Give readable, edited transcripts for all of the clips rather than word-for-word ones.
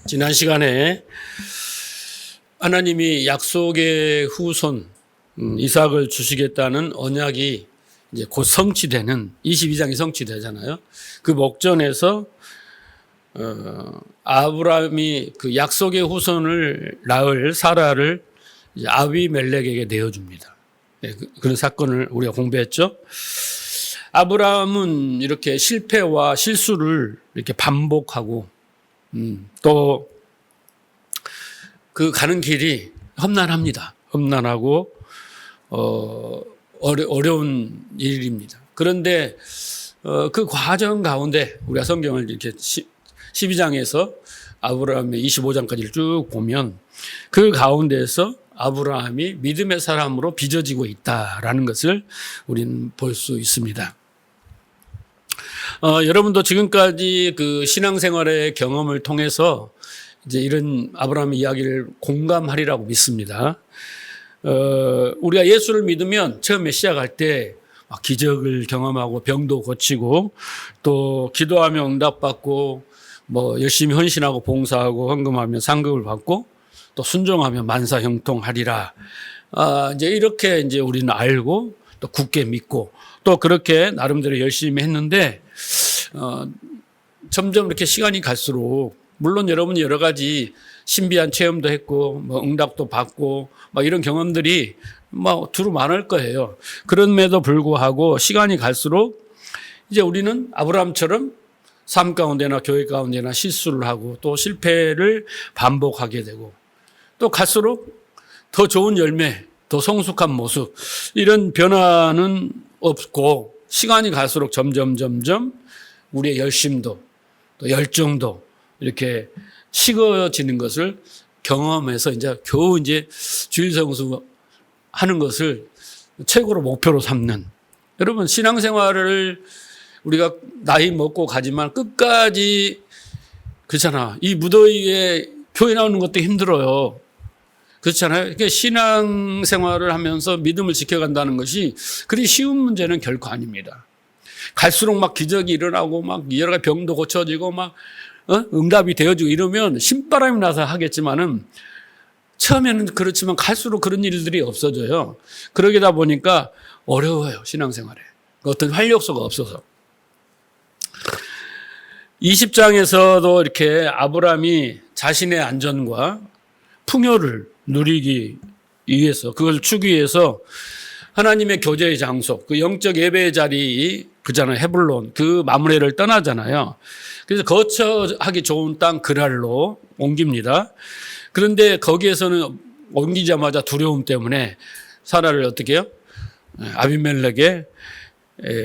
지난 시간에 하나님이 약속의 후손 이삭을 주시겠다는 언약이 이제 곧 성취되는 22장이 성취되잖아요. 그 목전에서 아브라함이 그 약속의 후손을 낳을 사라를 아비멜렉에게 내어줍니다. 네, 그런 사건을 우리가 공부했죠. 아브라함은 이렇게 실패와 실수를 이렇게 반복하고 또 그 가는 길이 험난합니다. 험난하고 어려운 일입니다. 그런데 그 과정 가운데 우리가 성경을 이렇게 12장에서 아브라함의 25장까지를 쭉 보면 그 가운데에서 아브라함이 믿음의 사람으로 빚어지고 있다라는 것을 우리는 볼 수 있습니다. 여러분도 지금까지 그 신앙생활의 경험을 통해서 이제 이런 아브라함의 이야기를 공감하리라고 믿습니다. 우리가 예수를 믿으면 처음에 시작할 때 막 기적을 경험하고 병도 고치고 또 기도하면 응답받고 뭐 열심히 헌신하고 봉사하고 헌금하면 상급을 받고 또 순종하면 만사 형통하리라. 이제 이렇게 이제 우리는 알고 또 굳게 믿고 또 그렇게 나름대로 열심히 했는데 점점 이렇게 시간이 갈수록 물론 여러분이 여러 가지 신비한 체험도 했고 뭐 응답도 받고 막 이런 경험들이 뭐 두루 많을 거예요. 그럼에도 불구하고 시간이 갈수록 이제 우리는 아브라함처럼 삶 가운데나 교회 가운데나 실수를 하고 또 실패를 반복하게 되고 또 갈수록 더 좋은 열매, 더 성숙한 모습 이런 변화는 없고 시간이 갈수록 점점 우리의 열심도 또 열정도 이렇게 식어지는 것을 경험해서 이제 겨우 이제 주일 성수 하는 것을 최고로 목표로 삼는 여러분 신앙생활을 우리가 나이 먹고 가지만 끝까지 그렇잖아. 이 무더위에 교회 나오는 것도 힘들어요. 그렇잖아요. 그러니까 신앙생활을 하면서 믿음을 지켜간다는 것이 그리 쉬운 문제는 결코 아닙니다. 갈수록 막 기적이 일어나고 막 여러 가지 병도 고쳐지고 막 응답이 되어지고 이러면 신바람이 나서 하겠지만은 처음에는 그렇지만 갈수록 그런 일들이 없어져요. 그러다 보니까 어려워요. 신앙생활에. 어떤 활력소가 없어서. 20장에서도 이렇게 아브라함이 자신의 안전과 풍요를 누리기 위해서 그걸 주기 위해서 하나님의 교제의 장소, 그 영적 예배의 자리 그잖아요. 헤블론 그 마므레를 떠나잖아요. 그래서 거처하기 좋은 땅 그랄로 옮깁니다. 그런데 거기에서는 옮기자마자 두려움 때문에 사라를 어떻게 해요? 아비멜렉에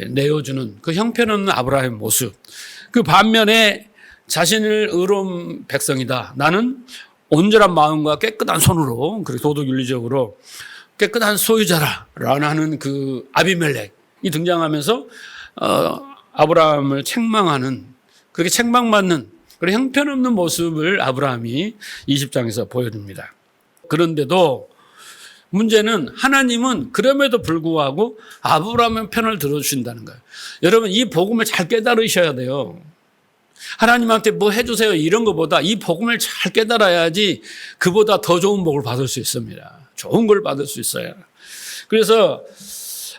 내어주는 그 형편없는 아브라함의 모습. 그 반면에 자신을 의로운 백성이다. 나는 온전한 마음과 깨끗한 손으로 그리고 도덕윤리적으로 깨끗한 소유자라 라는 그 아비멜렉이 등장하면서 아브라함을 책망하는 그렇게 책망받는 그런 형편없는 모습을 아브라함이 20장에서 보여줍니다. 그런데도 문제는 하나님은 그럼에도 불구하고 아브라함의 편을 들어주신다는 거예요. 여러분 이 복음을 잘 깨달으셔야 돼요. 하나님한테 뭐 해주세요 이런 것보다 이 복음을 잘 깨달아야지 그보다 더 좋은 복을 받을 수 있습니다. 좋은 걸 받을 수 있어요. 그래서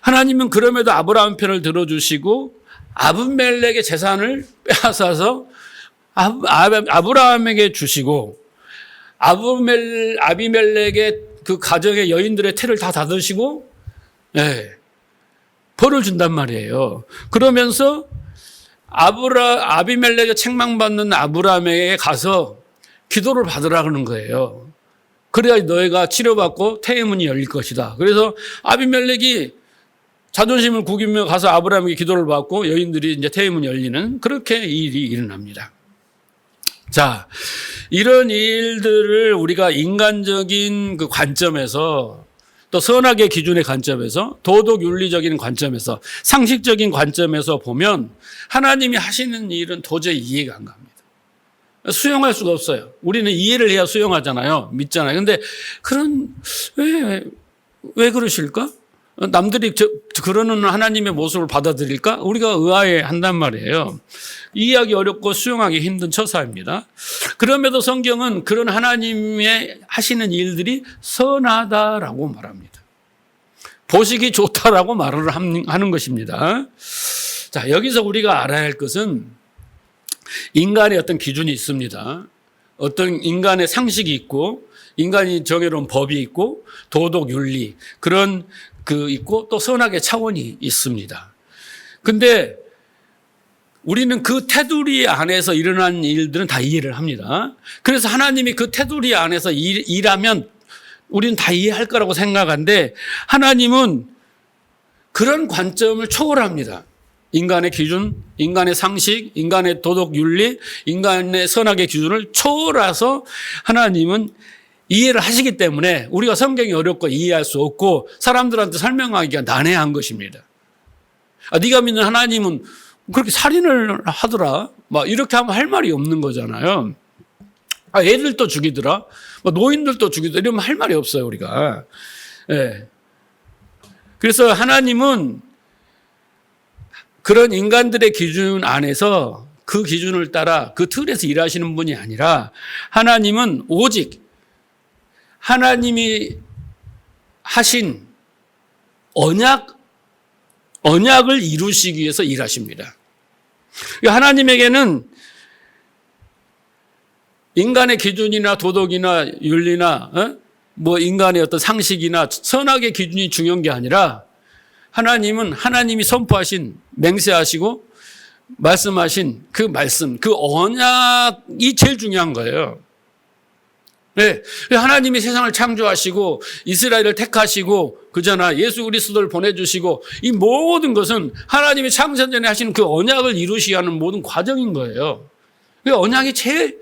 하나님은 그럼에도 아브라함 편을 들어주시고 아비멜렉의 재산을 빼앗아서 아브라함에게 주시고 아비멜렉의 그 가정의 여인들의 태를 다 닫으시고 벌을 준단 말이에요. 그러면서 아비멜렉의 책망받는 아브라함에게 가서 기도를 받으라 그러는 거예요. 그래야 너희가 치료받고 태의 문이 열릴 것이다. 그래서 아비멜렉이 자존심을 구기며 가서 아브라함에게 기도를 받고 여인들이 이제 태의 문이 열리는 그렇게 일이 일어납니다. 자, 이런 일들을 우리가 인간적인 그 관점에서 또 선악의 기준의 관점에서 도덕 윤리적인 관점에서 상식적인 관점에서 보면 하나님이 하시는 일은 도저히 이해가 안 갑니다. 수용할 수가 없어요. 우리는 이해를 해야 수용하잖아요. 믿잖아요. 근데 왜 그러실까? 남들이 그러는 하나님의 모습을 받아들일까? 우리가 의아해 한단 말이에요. 이해하기 어렵고 수용하기 힘든 처사입니다. 그럼에도 성경은 그런 하나님의 하시는 일들이 선하다라고 말합니다. 보시기 좋다라고 말을 하는 것입니다. 자, 여기서 우리가 알아야 할 것은 인간의 어떤 기준이 있습니다. 어떤 인간의 상식이 있고 인간이 정해놓은 법이 있고 도덕 윤리 그런 있고 또 선악의 차원이 있습니다. 근데 우리는 그 테두리 안에서 일어난 일들은 다 이해를 합니다. 그래서 하나님이 그 테두리 안에서 일하면 우리는 다 이해할 거라고 생각하는데 하나님은 그런 관점을 초월합니다. 인간의 기준, 인간의 상식, 인간의 도덕 윤리, 인간의 선악의 기준을 초월해서 하나님은 이해를 하시기 때문에 우리가 성경이 어렵고 이해할 수 없고 사람들한테 설명하기가 난해한 것입니다. 네가 믿는 하나님은 그렇게 살인을 하더라. 막 이렇게 하면 할 말이 없는 거잖아요. 애들도 죽이더라. 노인들도 죽이더라. 이러면 할 말이 없어요, 우리가. 예. 그래서 하나님은 그런 인간들의 기준 안에서 그 기준을 따라 그 틀에서 일하시는 분이 아니라 하나님은 오직 하나님이 하신 언약을 이루시기 위해서 일하십니다. 하나님에게는 인간의 기준이나 도덕이나 윤리나 인간의 어떤 상식이나 선악의 기준이 중요한 게 아니라 하나님은 하나님이 선포하신 맹세하시고 말씀하신 그 말씀, 그 언약이 제일 중요한 거예요. 네. 하나님이 세상을 창조하시고 이스라엘을 택하시고 그잖아 예수 그리스도를 보내주시고 이 모든 것은 하나님이 창세 전에 하시는 그 언약을 이루시기 위한 모든 과정인 거예요. 그 언약이 제일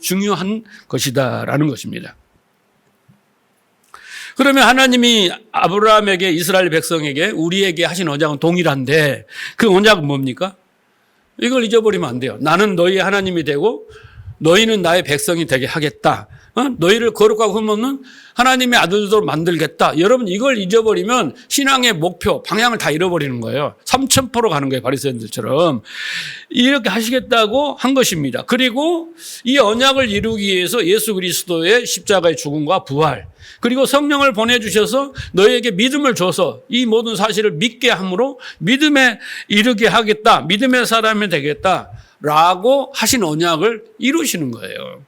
중요한 것이다라는 것입니다. 그러면 하나님이 아브라함에게 이스라엘 백성에게 우리에게 하신 언약은 동일한데 그 언약은 뭡니까? 이걸 잊어버리면 안 돼요. 나는 너희의 하나님이 되고 너희는 나의 백성이 되게 하겠다. 너희를 거룩하고 흠없는 하나님의 아들들로 만들겠다. 여러분 이걸 잊어버리면 신앙의 목표, 방향을 다 잃어버리는 거예요. 3000%로 가는 거예요. 바리새인들처럼. 이렇게 하시겠다고 한 것입니다. 그리고 이 언약을 이루기 위해서 예수 그리스도의 십자가의 죽음과 부활 그리고 성령을 보내주셔서 너희에게 믿음을 줘서 이 모든 사실을 믿게 함으로 믿음에 이르게 하겠다. 믿음의 사람이 되겠다라고 하신 언약을 이루시는 거예요.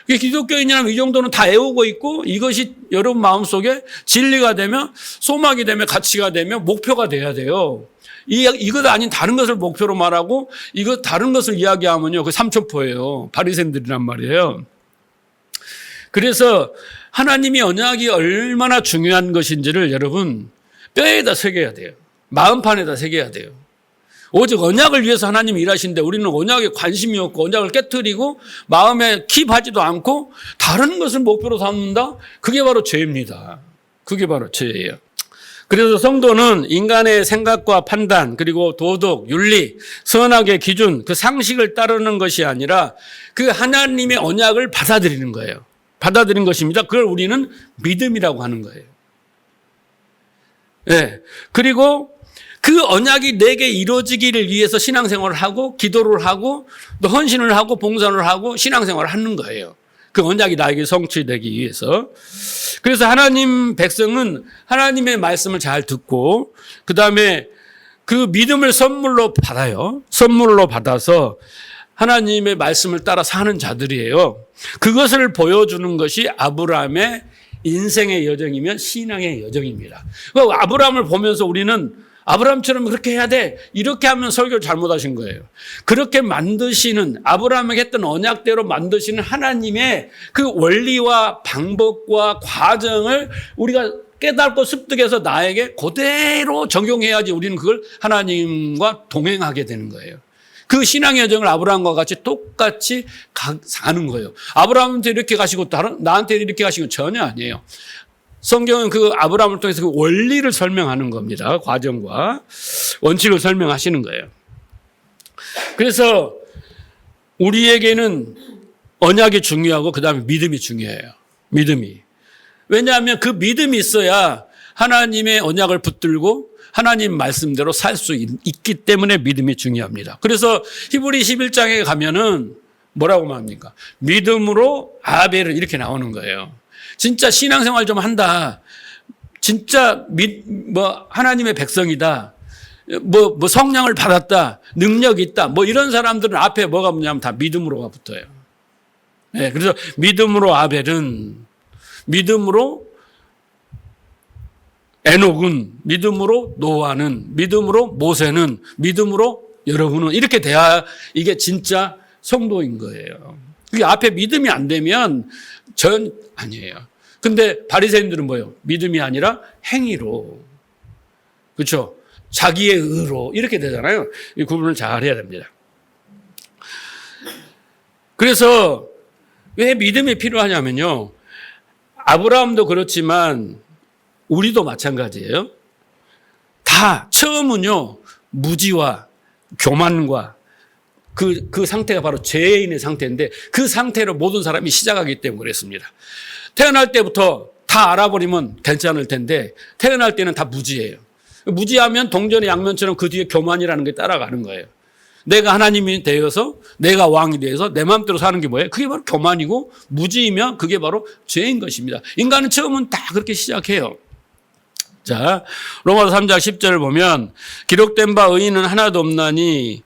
기독교인이라면 이 정도는 다 애우고 있고 이것이 여러분 마음속에 진리가 되면 소망이 되면 가치가 되면 목표가 돼야 돼요. 이것 아닌 다른 것을 목표로 말하고 이거 다른 것을 이야기하면요. 그 삼천포예요. 바리새인들이란 말이에요. 그래서 하나님이 언약이 얼마나 중요한 것인지를 여러분 뼈에다 새겨야 돼요. 마음판에다 새겨야 돼요. 오직 언약을 위해서 하나님이 일하시는데 우리는 언약에 관심이 없고 언약을 깨트리고 마음에 킵하지도 않고 다른 것을 목표로 삼는다? 그게 바로 죄입니다. 그게 바로 죄예요. 그래서 성도는 인간의 생각과 판단 그리고 도덕, 윤리, 선악의 기준, 그 상식을 따르는 것이 아니라 그 하나님의 언약을 받아들이는 거예요. 받아들인 것입니다. 그걸 우리는 믿음이라고 하는 거예요. 네. 그리고 그 언약이 내게 이루어지기를 위해서 신앙생활을 하고 기도를 하고 또 헌신을 하고 봉사를 하고 신앙생활을 하는 거예요. 그 언약이 나에게 성취되기 위해서. 그래서 하나님 백성은 하나님의 말씀을 잘 듣고 그다음에 그 믿음을 선물로 받아요. 선물로 받아서 하나님의 말씀을 따라 사는 자들이에요. 그것을 보여주는 것이 아브라함의 인생의 여정이면 신앙의 여정입니다. 아브라함을 보면서 우리는 아브라함처럼 그렇게 해야 돼. 이렇게 하면 설교를 잘못하신 거예요. 그렇게 만드시는 아브라함에게 했던 언약대로 만드시는 하나님의 그 원리와 방법과 과정을 우리가 깨닫고 습득해서 나에게 그대로 적용해야지 우리는 그걸 하나님과 동행하게 되는 거예요. 그 신앙의 여정을 아브라함과 같이 똑같이 사는 거예요. 아브라함한테 이렇게 가시고 나한테 이렇게 가시고 전혀 아니에요. 성경은 그 아브라함을 통해서 그 원리를 설명하는 겁니다. 과정과 원칙을 설명하시는 거예요. 그래서 우리에게는 언약이 중요하고 그다음에 믿음이 중요해요. 믿음이. 왜냐하면 그 믿음이 있어야 하나님의 언약을 붙들고 하나님 말씀대로 살 수 있기 때문에 믿음이 중요합니다. 그래서 히브리 11장에 가면은 뭐라고 말합니까? 믿음으로 아벨을 이렇게 나오는 거예요. 진짜 신앙생활 좀 한다. 진짜 하나님의 백성이다. 성령을 받았다. 능력이 있다. 이런 사람들은 앞에 뭐가 뭐냐면 다 믿음으로가 붙어요. 네, 그래서 믿음으로 아벨은, 믿음으로 에녹은, 믿음으로 노아는, 믿음으로 모세는, 믿음으로 여러분은 이렇게 돼야 이게 진짜 성도인 거예요. 그게 앞에 믿음이 안 되면 전 아니에요. 근데 바리새인들은 뭐예요? 믿음이 아니라 행위로. 그렇죠? 자기의 의로 이렇게 되잖아요. 이 구분을 잘 해야 됩니다. 그래서 왜 믿음이 필요하냐면요. 아브라함도 그렇지만 우리도 마찬가지예요. 다 처음은요. 무지와 교만과 그 상태가 바로 죄인의 상태인데 그 상태로 모든 사람이 시작하기 때문에 그랬습니다. 태어날 때부터 다 알아버리면 괜찮을 텐데 태어날 때는 다 무지예요. 무지하면 동전의 양면처럼 그 뒤에 교만이라는 게 따라가는 거예요. 내가 하나님이 되어서 내가 왕이 되어서 내 마음대로 사는 게 뭐예요? 그게 바로 교만이고 무지이면 그게 바로 죄인 것입니다. 인간은 처음은 다 그렇게 시작해요. 자, 로마서 3장 10절을 보면 기록된 바 의인은 하나도 없나니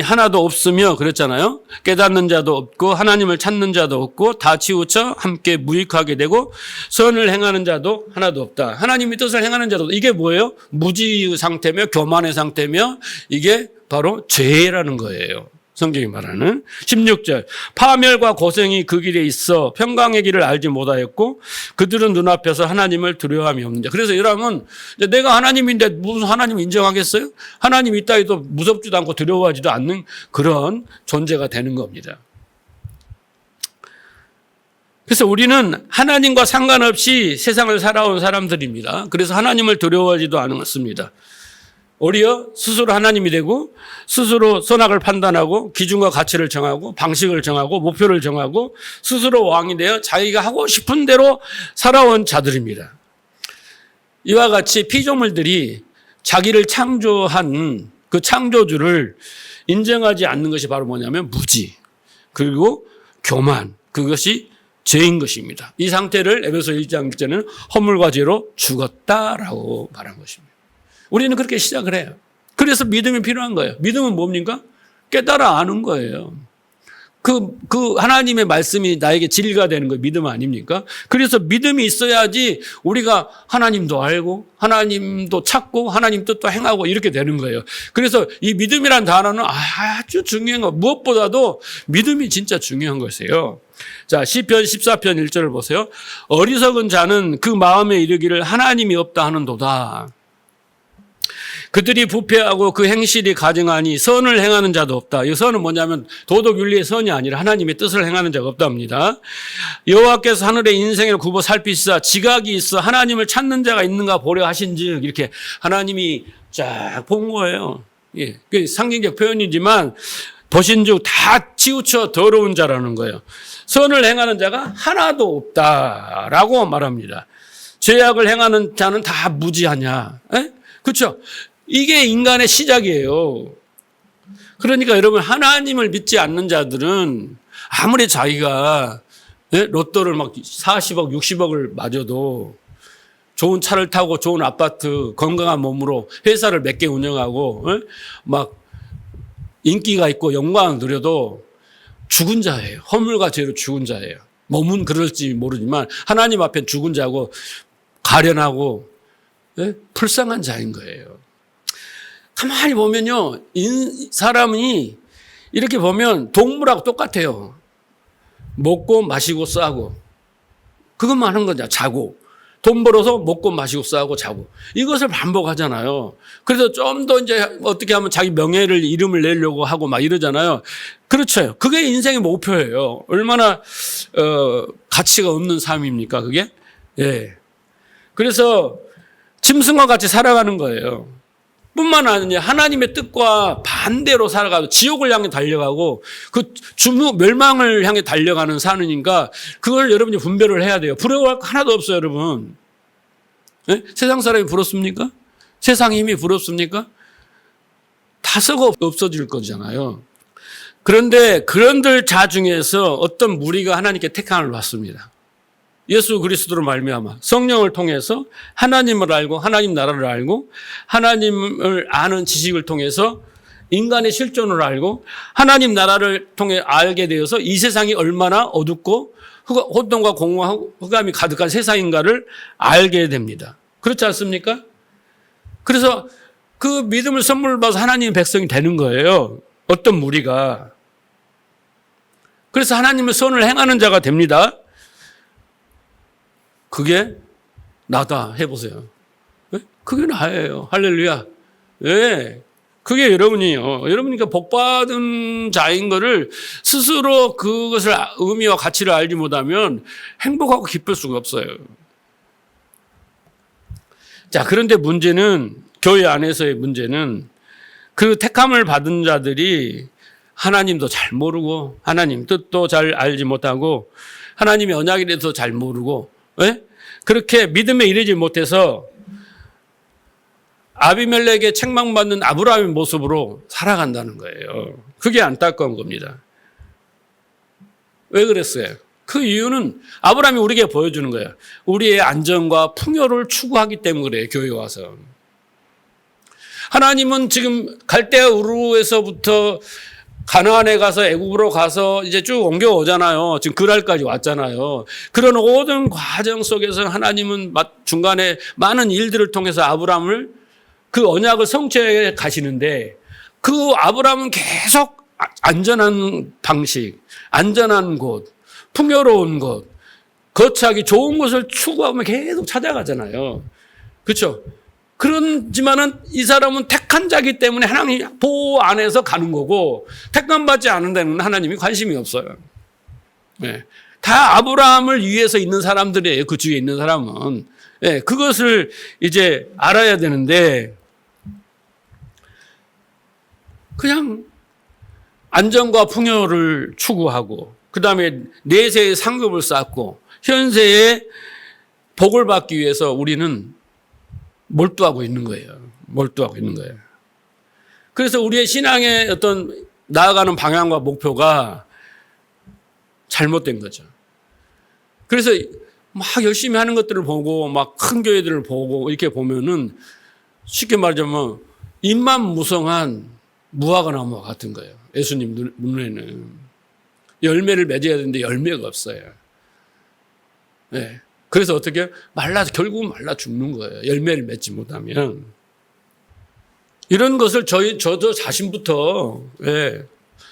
하나도 없으며 그랬잖아요. 깨닫는 자도 없고 하나님을 찾는 자도 없고 다 치우쳐 함께 무익하게 되고 선을 행하는 자도 하나도 없다. 하나님의 뜻을 행하는 자도 이게 뭐예요? 무지 상태며 교만의 상태며 이게 바로 죄라는 거예요. 성경이 말하는 16절 파멸과 고생이 그 길에 있어 평강의 길을 알지 못하였고 그들은 눈앞에서 하나님을 두려워함이 없는 자. 그래서 여러분 내가 하나님인데 무슨 하나님 인정하겠어요? 하나님 있다 해도 무섭지도 않고 두려워하지도 않는 그런 존재가 되는 겁니다. 그래서 우리는 하나님과 상관없이 세상을 살아온 사람들입니다. 그래서 하나님을 두려워하지도 않습니다. 오히려 스스로 하나님이 되고 스스로 선악을 판단하고 기준과 가치를 정하고 방식을 정하고 목표를 정하고 스스로 왕이 되어 자기가 하고 싶은 대로 살아온 자들입니다. 이와 같이 피조물들이 자기를 창조한 그 창조주를 인정하지 않는 것이 바로 뭐냐면 무지 그리고 교만 그것이 죄인 것입니다. 이 상태를 에베소 1장 1절에는 허물과 죄로 죽었다라고 말한 것입니다. 우리는 그렇게 시작을 해요. 그래서 믿음이 필요한 거예요. 믿음은 뭡니까? 깨달아 아는 거예요. 그 하나님의 말씀이 나에게 진리가 되는 거예요. 믿음 아닙니까? 그래서 믿음이 있어야지 우리가 하나님도 알고 하나님도 찾고 하나님 뜻도 행하고 이렇게 되는 거예요. 그래서 이 믿음이란 단어는 아주 중요한 거. 무엇보다도 믿음이 진짜 중요한 것이에요. 자, 시편 14편 1절을 보세요. 어리석은 자는 그 마음에 이르기를 하나님이 없다 하는도다. 그들이 부패하고 그 행실이 가증하니 선을 행하는 자도 없다. 이 선은 뭐냐면 도덕윤리의 선이 아니라 하나님의 뜻을 행하는 자가 없답니다. 여호와께서 하늘의 인생을 굽어 살피시사 지각이 있어 하나님을 찾는 자가 있는가 보려 하신즉 이렇게 하나님이 쫙 본 거예요. 예, 상징적 표현이지만 보신즉 다 치우쳐 더러운 자라는 거예요. 선을 행하는 자가 하나도 없다라고 말합니다. 죄악을 행하는 자는 다 무지하냐? 그렇죠? 이게 인간의 시작이에요. 그러니까 여러분 하나님을 믿지 않는 자들은 아무리 자기가 로또를 막 40억 60억을 맞아도 좋은 차를 타고 좋은 아파트 건강한 몸으로 회사를 몇 개 운영하고 막 인기가 있고 영광을 누려도 죽은 자예요. 허물과 죄로 죽은 자예요. 몸은 그럴지 모르지만 하나님 앞엔 죽은 자고 가련하고 불쌍한 자인 거예요. 가만히 보면요, 사람이 이렇게 보면 동물하고 똑같아요. 먹고 마시고 싸고 그것만 하는 거죠. 자고 돈 벌어서 먹고 마시고 싸고 자고 이것을 반복하잖아요. 그래서 좀 더 이제 어떻게 하면 자기 명예를 이름을 내려고 하고 막 이러잖아요. 그렇죠. 그게 인생의 목표예요. 얼마나 가치가 없는 삶입니까 그게? 예. 그래서 짐승과 같이 살아가는 거예요. 뿐만 아니라 하나님의 뜻과 반대로 살아가고 지옥을 향해 달려가고 그 멸망을 향해 달려가는 사느니까 그걸 여러분이 분별을 해야 돼요. 부러워할 거 하나도 없어요, 여러분. 네? 세상 사람이 부럽습니까? 세상 힘이 부럽습니까? 다 썩어 없어질 거잖아요. 그런데 그런들 자 중에서 어떤 무리가 하나님께 택함을 받습니다. 예수 그리스도로 말미암아 성령을 통해서 하나님을 알고 하나님 나라를 알고 하나님을 아는 지식을 통해서 인간의 실존을 알고 하나님 나라를 통해 알게 되어서 이 세상이 얼마나 어둡고 혼돈과 공허와 흑암이 가득한 세상인가를 알게 됩니다. 그렇지 않습니까? 그래서 그 믿음을 선물을 받아서 하나님의 백성이 되는 거예요. 어떤 무리가. 그래서 하나님의 선을 행하는 자가 됩니다. 그게 나다 해보세요. 그게 나예요. 할렐루야. 예. 그게 여러분이요. 여러분이니까 복받은 자인 거를 스스로 그것을 의미와 가치를 알지 못하면 행복하고 기쁠 수가 없어요. 자, 그런데 문제는, 교회 안에서의 문제는 그 택함을 받은 자들이 하나님도 잘 모르고 하나님 뜻도 잘 알지 못하고 하나님의 언약에 대해서 잘 모르고, 예? 그렇게 믿음에 이르지 못해서 아비멜렉의 책망받는 아브라함의 모습으로 살아간다는 거예요. 그게 안타까운 겁니다. 왜 그랬어요? 그 이유는 아브라함이 우리에게 보여주는 거예요. 우리의 안전과 풍요를 추구하기 때문에 그래요. 교회에 와서. 하나님은 지금 갈대아 우르에서부터 가나안에 가서 애굽으로 가서 이제 쭉 옮겨오잖아요. 지금 그랄까지 왔잖아요. 그런 모든 과정 속에서 하나님은 중간에 많은 일들을 통해서 아브라함을 그 언약을 성취해 가시는데 그 아브라함은 계속 안전한 방식, 안전한 곳, 풍요로운 곳, 거처하기 좋은 곳을 추구하면 계속 찾아가잖아요. 그렇죠? 그렇지만은 이 사람은 택한 자기 때문에 하나님 보호 안에서 가는 거고 택함받지 않은 데는 하나님이 관심이 없어요. 네. 다 아브라함을 위해서 있는 사람들이에요. 그 주위에 있는 사람은. 네. 그것을 이제 알아야 되는데 그냥 안전과 풍요를 추구하고 그다음에 내세의 상급을 쌓고 현세의 복을 받기 위해서 우리는 몰두하고 있는 거예요. 몰두하고 있는 거예요. 그래서 우리의 신앙의 어떤 나아가는 방향과 목표가 잘못된 거죠. 그래서 막 열심히 하는 것들을 보고 막 큰 교회들을 보고 이렇게 보면은 쉽게 말하자면 입만 무성한 무화과 나무와 같은 거예요. 예수님 눈에는. 열매를 맺어야 되는데 열매가 없어요. 네. 그래서 어떻게 결국은 말라 죽는 거예요. 열매를 맺지 못하면. 이런 것을 저도 자신부터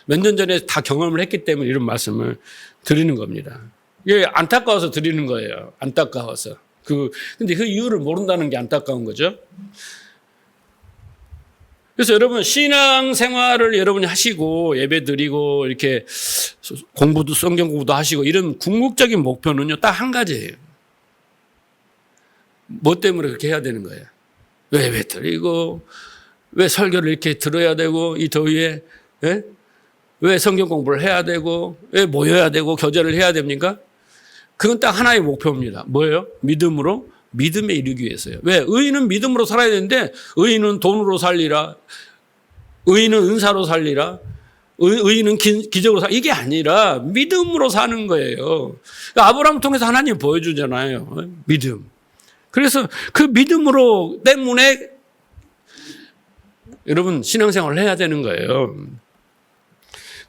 몇 년 전에 다 경험을 했기 때문에 이런 말씀을 드리는 겁니다. 이게 안타까워서 드리는 거예요. 안타까워서. 근데 그 이유를 모른다는 게 안타까운 거죠. 그래서 여러분 신앙 생활을 여러분이 하시고 예배 드리고 이렇게 성경 공부도 하시고 이런 궁극적인 목표는요 딱 한 가지예요. 뭐 때문에 그렇게 해야 되는 거예요? 왜 예배 드리고 왜 설교를 이렇게 들어야 되고 이 더위에 왜 성경 공부를 해야 되고 왜 모여야 되고 교제를 해야 됩니까? 그건 딱 하나의 목표입니다. 뭐예요? 믿음에 이르기 위해서요. 왜? 의인은 믿음으로 살아야 되는데 의인은 돈으로 살리라. 의인은 은사로 살리라. 의인은 기적으로 살리라. 이게 아니라 믿음으로 사는 거예요. 그러니까 아브라함을 통해서 하나님이 보여주잖아요. 믿음. 그래서 그 믿음으로 때문에 여러분 신앙생활을 해야 되는 거예요.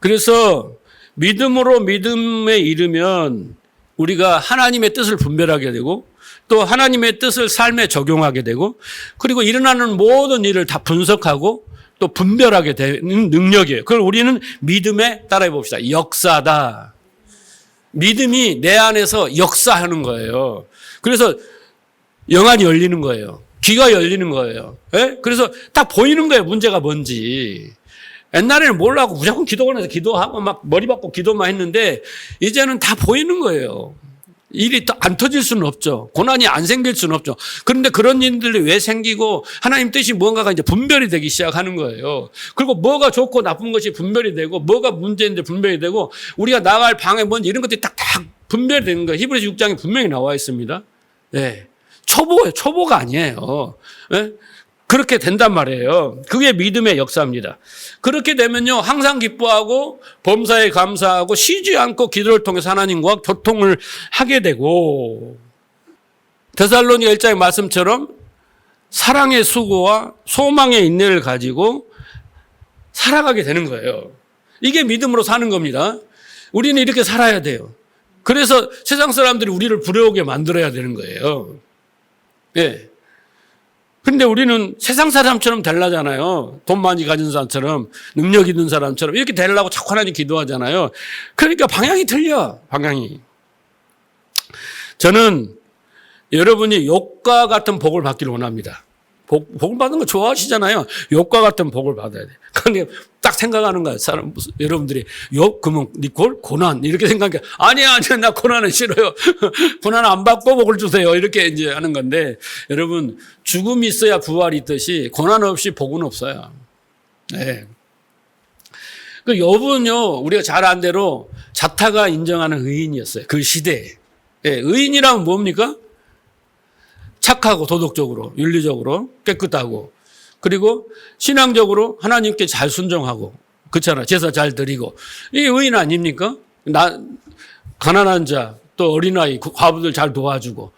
그래서 믿음으로 믿음에 이르면 우리가 하나님의 뜻을 분별하게 되고 또 하나님의 뜻을 삶에 적용하게 되고 그리고 일어나는 모든 일을 다 분석하고 또 분별하게 되는 능력이에요. 그걸 우리는 믿음에 따라해 봅시다. 역사다. 믿음이 내 안에서 역사하는 거예요. 그래서 영안이 열리는 거예요. 귀가 열리는 거예요. 그래서 딱 보이는 거예요. 문제가 뭔지. 옛날에는 몰라고 무조건 기도원에서 기도하고 막 머리 받고 기도만 했는데 이제는 다 보이는 거예요. 일이 안 터질 수는 없죠. 고난이 안 생길 수는 없죠. 그런데 그런 일들이 왜 생기고 하나님 뜻이 무언가가 이제 분별이 되기 시작하는 거예요. 그리고 뭐가 좋고 나쁜 것이 분별이 되고 뭐가 문제인데 분별이 되고 우리가 나갈 방에 뭔지 이런 것들이 딱 분별이 되는 거예요. 히브리서 6장에 분명히 나와 있습니다. 네. 초보가 아니에요. 네? 그렇게 된단 말이에요. 그게 믿음의 역사입니다. 그렇게 되면요, 항상 기뻐하고 범사에 감사하고 쉬지 않고 기도를 통해서 하나님과 교통을 하게 되고, 데살로니가 1장의 말씀처럼 사랑의 수고와 소망의 인내를 가지고 살아가게 되는 거예요. 이게 믿음으로 사는 겁니다. 우리는 이렇게 살아야 돼요. 그래서 세상 사람들이 우리를 부러우게 만들어야 되는 거예요. 예. 근데 우리는 세상 사람처럼 되려잖아요. 돈 많이 가진 사람처럼, 능력 있는 사람처럼 이렇게 되려고 자꾸 하나님 기도하잖아요. 그러니까 방향이 틀려, 방향이. 저는 여러분이 욕과 같은 복을 받기를 원합니다. 복을 받는 거 좋아하시잖아요. 욕과 같은 복을 받아야 돼. 근데 딱 생각하는 거야. 여러분들이 욕, 그러면 니꼴 고난 이렇게 생각해. 아니야, 나 고난은 싫어요. 고난 안 받고 복을 주세요. 이렇게 이제 하는 건데, 여러분, 죽음이 있어야 부활이 있듯이 고난 없이 복은 없어요. 네. 그 욥은요, 우리가 잘 안 대로 자타가 인정하는 의인이었어요. 그 시대에. 네. 의인이라면 뭡니까? 착하고 도덕적으로, 윤리적으로 깨끗하고, 그리고 신앙적으로 하나님께 잘 순종하고, 그렇잖아. 제사 잘 드리고. 이게 의인 아닙니까? 가난한 자, 또 어린아이, 과부들 잘 도와주고,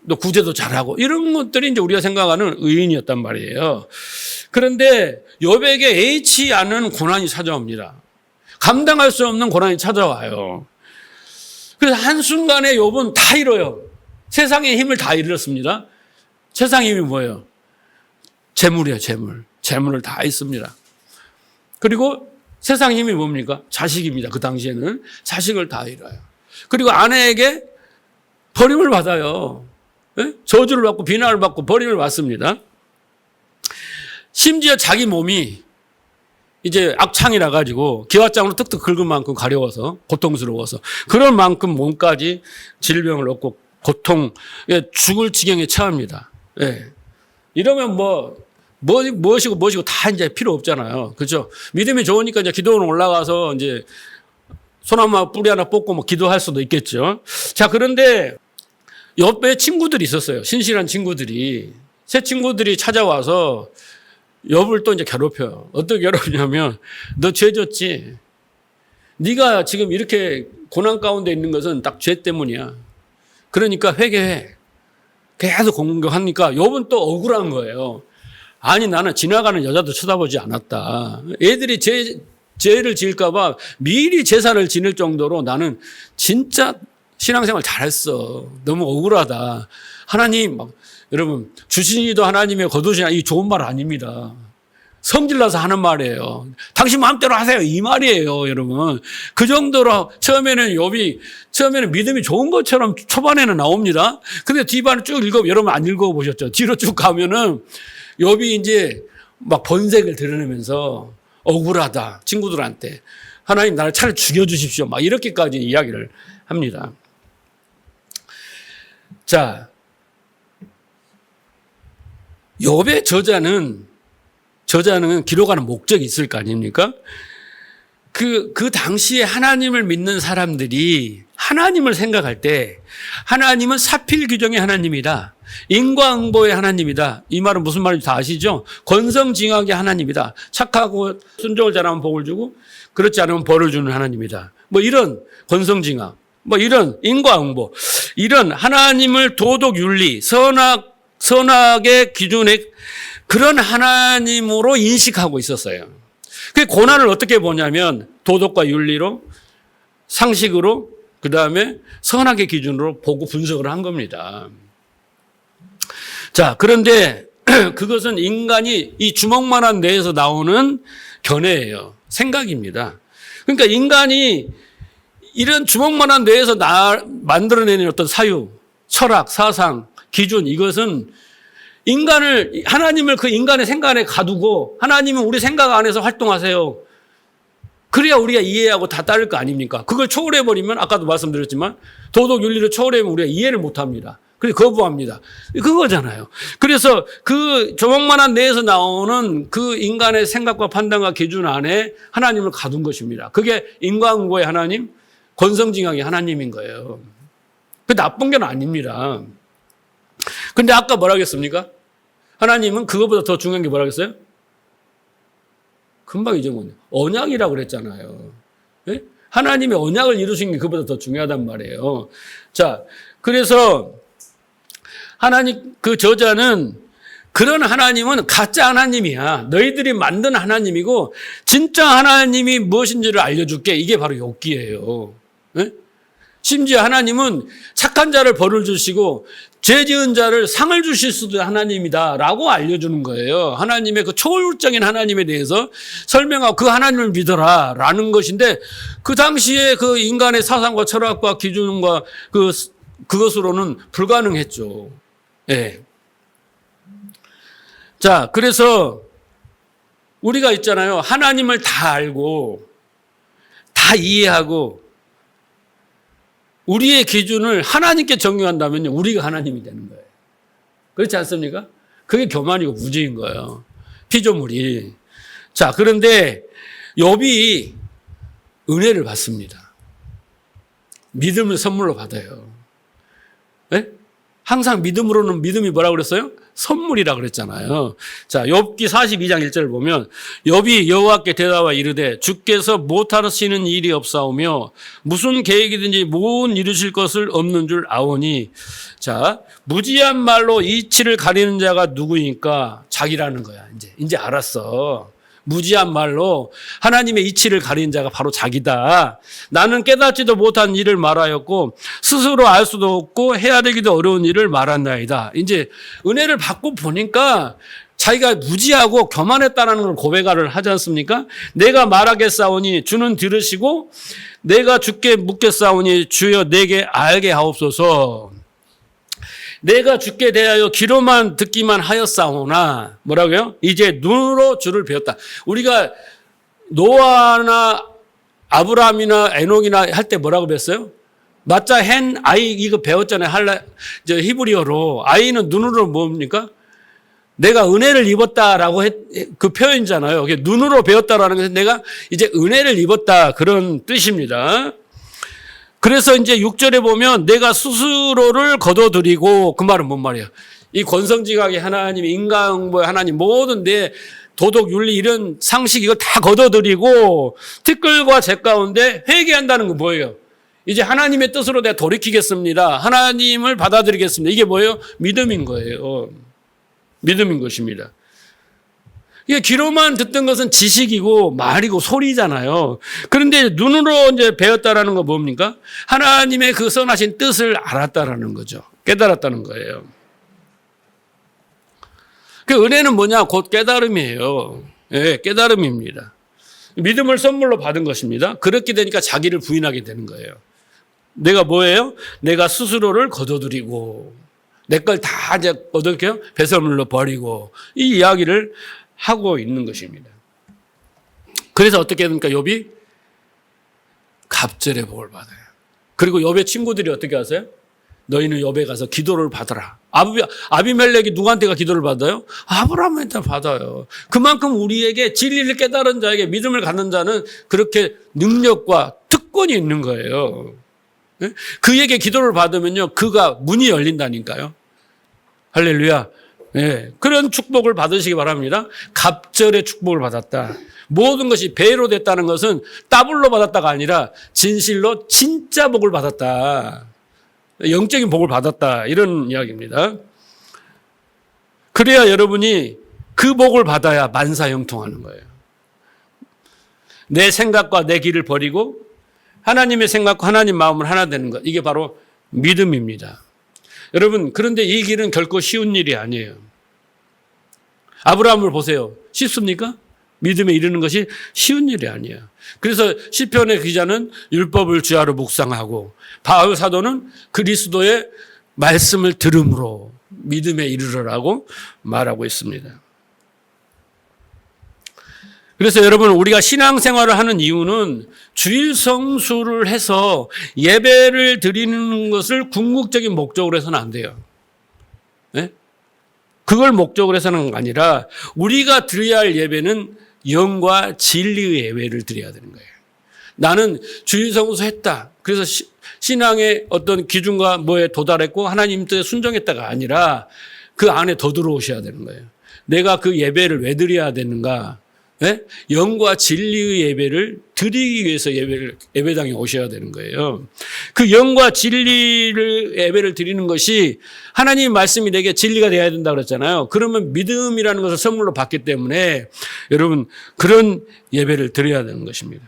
또 구제도 잘하고, 이런 것들이 이제 우리가 생각하는 의인이었단 말이에요. 그런데 욥에게 예의치 않은 고난이 찾아옵니다. 감당할 수 없는 고난이 찾아와요. 그래서 한순간에 욥은 다 잃어요. 세상의 힘을 다 잃었습니다. 세상의 힘이 뭐예요? 재물이에요, 재물. 재물을 다 잃습니다. 그리고 세상의 힘이 뭡니까? 자식입니다. 그 당시에는 자식을 다 잃어요. 그리고 아내에게 버림을 받아요. 네? 저주를 받고 비난을 받고 버림을 받습니다. 심지어 자기 몸이 이제 악창이라 가지고 기왓장으로 뜩뜩 긁은 만큼 가려워서 고통스러워서 그런 만큼 몸까지 질병을 얻고 고통, 죽을 지경에 처합니다. 예. 이러면 무엇이고 다 이제 필요 없잖아요. 그죠? 믿음이 좋으니까 이제 기도원 올라가서 이제 소나무 뿌리 하나 뽑고 기도할 수도 있겠죠. 자, 그런데 옆에 친구들이 있었어요. 신실한 친구들이. 새 친구들이 찾아와서 욥을 또 이제 괴롭혀요. 어떻게 괴롭히냐면, 너 죄 졌지? 네가 지금 이렇게 고난 가운데 있는 것은 딱 죄 때문이야. 그러니까 회개해. 계속 공격하니까 욥은 또 억울한 거예요. 아니, 나는 지나가는 여자도 쳐다보지 않았다. 애들이 죄를 지을까 봐 미리 제사를 지낼 정도로 나는 진짜 신앙생활 잘했어. 너무 억울하다. 하나님, 여러분, 주신이도 하나님의 거두시나, 이 좋은 말 아닙니다. 성질나서 하는 말이에요. 당신 마음대로 하세요. 이 말이에요, 여러분. 그 정도로 처음에는 믿음이 좋은 것처럼 초반에는 나옵니다. 근데 뒤반을 쭉 여러분 안 읽어보셨죠? 뒤로 쭉 가면은 욥이 이제 막 번색을 드러내면서 억울하다. 친구들한테. 하나님, 나를 차라리 죽여주십시오. 막 이렇게까지 이야기를 합니다. 자, 욥의 저자는 기록하는 목적이 있을 거 아닙니까? 그 당시에 하나님을 믿는 사람들이 하나님을 생각할 때 하나님은 사필 규정의 하나님이다. 인과응보의 하나님이다. 이 말은 무슨 말인지 다 아시죠? 권성징악의 하나님이다. 착하고 순종을 잘하면 복을 주고 그렇지 않으면 벌을 주는 하나님이다. 이런 권성징악, 이런 인과응보, 이런 하나님을 도덕 윤리, 선악의 기준에 그런 하나님으로 인식하고 있었어요. 그 고난을 어떻게 보냐면 도덕과 윤리로, 상식으로, 그 다음에 선악의 기준으로 보고 분석을 한 겁니다. 자, 그런데 그것은 인간이 이 주먹만한 뇌에서 나오는 견해예요. 생각입니다. 그러니까 인간이 이런 주먹만한 뇌에서 만들어내는 어떤 사유, 철학, 사상, 기준, 이것은 하나님을 그 인간의 생각 안에 가두고 하나님은 우리 생각 안에서 활동하세요. 그래야 우리가 이해하고 다 따를 거 아닙니까? 그걸 초월해버리면 아까도 말씀드렸지만 도덕 윤리를 초월하면 우리가 이해를 못합니다. 그래서 거부합니다. 그거잖아요. 그래서 그 조목만한 뇌에서 나오는 그 인간의 생각과 판단과 기준 안에 하나님을 가둔 것입니다. 그게 인과응보의 하나님, 권성징악의 하나님인 거예요. 그 나쁜 게 아닙니다. 근데 아까 뭐라 했습니까? 하나님은 그거보다 더 중요한 게 뭐라고 했어요? 금방 잊어먹네. 언약이라고 그랬잖아요. 예? 하나님의 언약을 이루신 게 그보다 더 중요하단 말이에요. 자, 그래서 하나님, 그 저자는 그런 하나님은 가짜 하나님이야. 너희들이 만든 하나님이고 진짜 하나님이 무엇인지를 알려줄게. 이게 바로 욥기예요. 예? 심지어 하나님은 착한 자를 벌을 주시고 죄 지은 자를 상을 주실 수도 하나님이다라고 알려주는 거예요. 하나님의 그 초월적인 하나님에 대해서 설명하고 그 하나님을 믿어라라는 것인데 그 당시에 그 인간의 사상과 철학과 기준과 그것으로는 불가능했죠. 예. 자, 그래서 우리가 있잖아요. 하나님을 다 알고 다 이해하고 우리의 기준을 하나님께 적용한다면요, 우리가 하나님이 되는 거예요. 그렇지 않습니까? 그게 교만이고 무지인 거예요. 피조물이. 자, 그런데 욥이 은혜를 받습니다. 믿음을 선물로 받아요. 네? 항상 믿음으로는 믿음이 뭐라고 그랬어요? 선물이라 그랬잖아요. 자, 욥기 42장 1절을 보면 욥이 여호와께 대답하여 이르되 주께서 못하시는 일이 없사오며 무슨 계획이든지 못 이루실 것을 없는 줄 아오니 자, 무지한 말로 이치를 가리는 자가 누구니까 자기라는 거야. 이제 알았어. 무지한 말로 하나님의 이치를 가리는 자가 바로 자기다. 나는 깨닫지도 못한 일을 말하였고 스스로 알 수도 없고 해야 되기도 어려운 일을 말한다이다. 이제 은혜를 받고 보니까 자기가 무지하고 교만했다는 걸 고백을 하지 않습니까? 내가 말하겠사오니 주는 들으시고 내가 주께 묻겠사오니 주여 내게 알게 하옵소서. 내가 주께 대하여 귀로만 듣기만 하였사오나 뭐라고요? 이제 눈으로 주를 배웠다. 우리가 노아나 아브라함이나 에녹이나 할 때 뭐라고 배웠어요? 맞자 헨 아이 이거 배웠잖아요. 히브리어로 아이는 눈으로 뭡니까? 내가 은혜를 입었다라고 그 표현이잖아요. 눈으로 배웠다라는 것은 내가 이제 은혜를 입었다 그런 뜻입니다. 그래서 이제 6절에 보면 내가 스스로를 거둬들이고 그 말은 뭔 말이에요? 이 권성징악의 하나님, 인간응보의 하나님 모든 내 도덕, 윤리 이런 상식 이거 다 거둬들이고 티끌과 재 가운데 회개한다는 건 뭐예요? 이제 하나님의 뜻으로 내가 돌이키겠습니다. 하나님을 받아들이겠습니다. 이게 뭐예요? 믿음인 거예요. 믿음인 것입니다. 이게 귀로만 듣던 것은 지식이고 말이고 소리잖아요. 그런데 눈으로 이제 배웠다라는 건 뭡니까? 하나님의 그 선하신 뜻을 알았다라는 거죠. 깨달았다는 거예요. 그 은혜는 뭐냐? 곧 깨달음이에요. 예, 깨달음입니다. 믿음을 선물로 받은 것입니다. 그렇게 되니까 자기를 부인하게 되는 거예요. 내가 뭐예요? 내가 스스로를 거둬들이고 내 걸 다 이제 어떻게 해요? 배설물로 버리고 이 이야기를 하고 있는 것입니다. 그래서 어떻게 됩니까? 욥이 갑절의 복을 받아요. 그리고 욥의 친구들이 어떻게 하세요? 너희는 욥에 가서 기도를 받아라. 아비멜렉이 누구한테가 기도를 받아요? 아브라함한테 받아요. 그만큼 우리에게 진리를 깨달은 자에게 믿음을 갖는 자는 그렇게 능력과 특권이 있는 거예요. 그에게 기도를 받으면요, 그가 문이 열린다니까요. 할렐루야. 네, 그런 축복을 받으시기 바랍니다. 갑절의 축복을 받았다. 모든 것이 배로 됐다는 것은 더블로 받았다가 아니라 진실로 진짜 복을 받았다. 영적인 복을 받았다. 이런 이야기입니다. 그래야 여러분이 그 복을 받아야 만사형통하는 거예요. 내 생각과 내 길을 버리고 하나님의 생각과 하나님 마음을 하나 되는 것. 이게 바로 믿음입니다. 여러분, 그런데 이 길은 결코 쉬운 일이 아니에요. 아브라함을 보세요. 쉽습니까? 믿음에 이르는 것이 쉬운 일이 아니에요. 그래서 시편의 기자는 율법을 주야로 묵상하고 바울 사도는 그리스도의 말씀을 들음으로 믿음에 이르러라고 말하고 있습니다. 그래서 여러분, 우리가 신앙생활을 하는 이유는 주일 성수를 해서 예배를 드리는 것을 궁극적인 목적으로 해서는 안 돼요. 네? 그걸 목적으로 해서는 아니라 우리가 드려야 할 예배는 영과 진리의 예배를 드려야 되는 거예요. 나는 주일 성수 했다. 그래서 신앙의 어떤 기준과 뭐에 도달했고 하나님 뜻에 순종했다가 아니라 그 안에 더 들어오셔야 되는 거예요. 내가 그 예배를 왜 드려야 되는가? 예? 영과 진리의 예배를 드리기 위해서 예배당에 오셔야 되는 거예요. 그 영과 진리를 예배를 드리는 것이 하나님 말씀이 내게 진리가 되어야 된다 그랬잖아요. 그러면 믿음이라는 것을 선물로 받기 때문에 여러분 그런 예배를 드려야 되는 것입니다.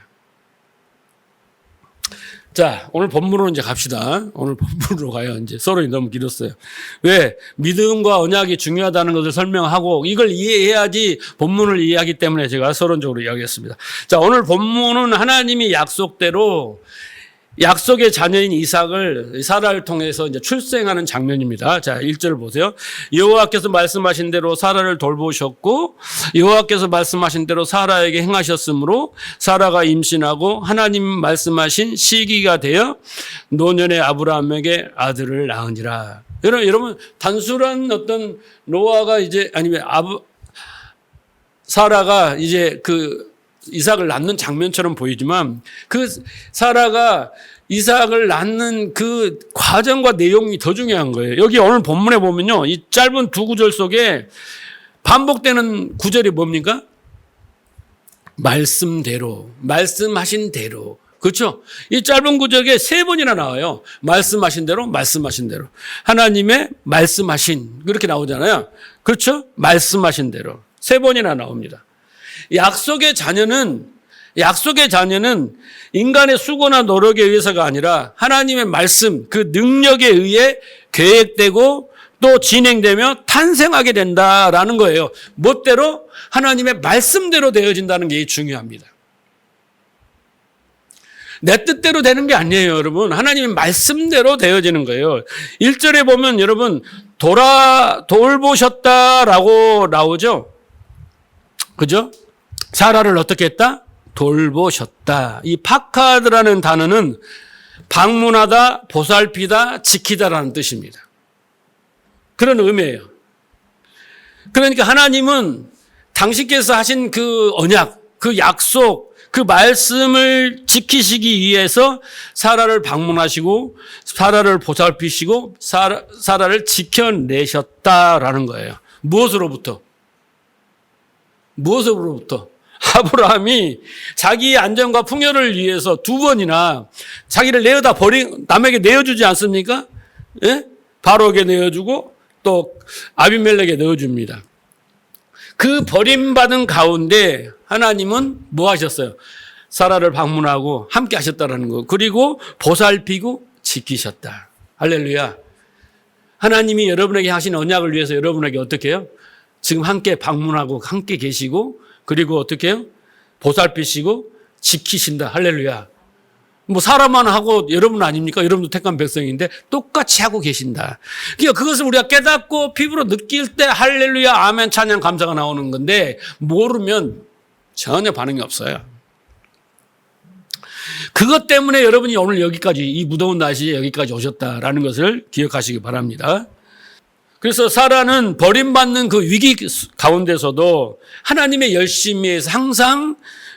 자, 오늘 본문으로 이제 갑시다. 오늘 본문으로 가요. 이제 서론이 너무 길었어요. 왜? 믿음과 언약이 중요하다는 것을 설명하고 이걸 이해해야지 본문을 이해하기 때문에 제가 서론적으로 이야기했습니다. 자, 오늘 본문은 하나님이 약속대로 약속의 자녀인 이삭을 사라를 통해서 이제 출생하는 장면입니다. 자, 1절 보세요. 여호와께서 말씀하신 대로 사라를 돌보셨고 여호와께서 말씀하신 대로 사라에게 행하셨으므로 사라가 임신하고 하나님 말씀하신 시기가 되어 노년의 아브라함에게 아들을 낳으니라. 여러분 단순한 어떤 노아가 이제 아니면 사라가 이제 그 이삭을 낳는 장면처럼 보이지만 그 사라가 이삭을 낳는 그 과정과 내용이 더 중요한 거예요. 여기 오늘 본문에 보면요. 이 짧은 두 구절 속에 반복되는 구절이 뭡니까? 말씀대로, 말씀하신 대로. 그렇죠? 이 짧은 구절에 3번이나 나와요. 말씀하신 대로, 말씀하신 대로. 하나님의 말씀하신 그렇게 나오잖아요. 그렇죠? 말씀하신 대로. 3번이나 나옵니다. 약속의 자녀는 인간의 수고나 노력에 의해서가 아니라 하나님의 말씀, 그 능력에 의해 계획되고 또 진행되며 탄생하게 된다라는 거예요. 멋대로 하나님의 말씀대로 되어진다는 게 중요합니다. 내 뜻대로 되는 게 아니에요, 여러분. 하나님의 말씀대로 되어지는 거예요. 1절에 보면 여러분 돌보셨다라고 나오죠. 그죠? 사라를 어떻게 했다? 돌보셨다. 이 파카드라는 단어는 방문하다, 보살피다, 지키다라는 뜻입니다. 그런 의미예요. 그러니까 하나님은 당신께서 하신 그 언약, 그 약속, 그 말씀을 지키시기 위해서 사라를 방문하시고 사라를 보살피시고 사라를 지켜내셨다라는 거예요. 무엇으로부터? 아브라함이 자기의 안전과 풍요를 위해서 2번이나 자기를 남에게 내어주지 않습니까? 예? 바로에게 내어주고 또 아비멜렉에 내어줍니다. 그 버림받은 가운데 하나님은 뭐 하셨어요? 사라를 방문하고 함께 하셨다는 거. 그리고 보살피고 지키셨다. 할렐루야. 하나님이 여러분에게 하신 언약을 위해서 여러분에게 어떻게 해요? 지금 함께 방문하고 함께 계시고 그리고 어떻게 해요? 보살피시고 지키신다. 할렐루야. 뭐 사람만 하고 여러분 아닙니까? 여러분도 택한 백성인데 똑같이 하고 계신다. 그러니까 그것을 우리가 깨닫고 피부로 느낄 때 할렐루야, 아멘, 찬양, 감사가 나오는 건데 모르면 전혀 반응이 없어요. 그것 때문에 여러분이 오늘 여기까지 이 무더운 날씨에 여기까지 오셨다라는 것을 기억하시기 바랍니다. 그래서 사라는 버림받는 그 위기 가운데서도 하나님의 열심히에서 항상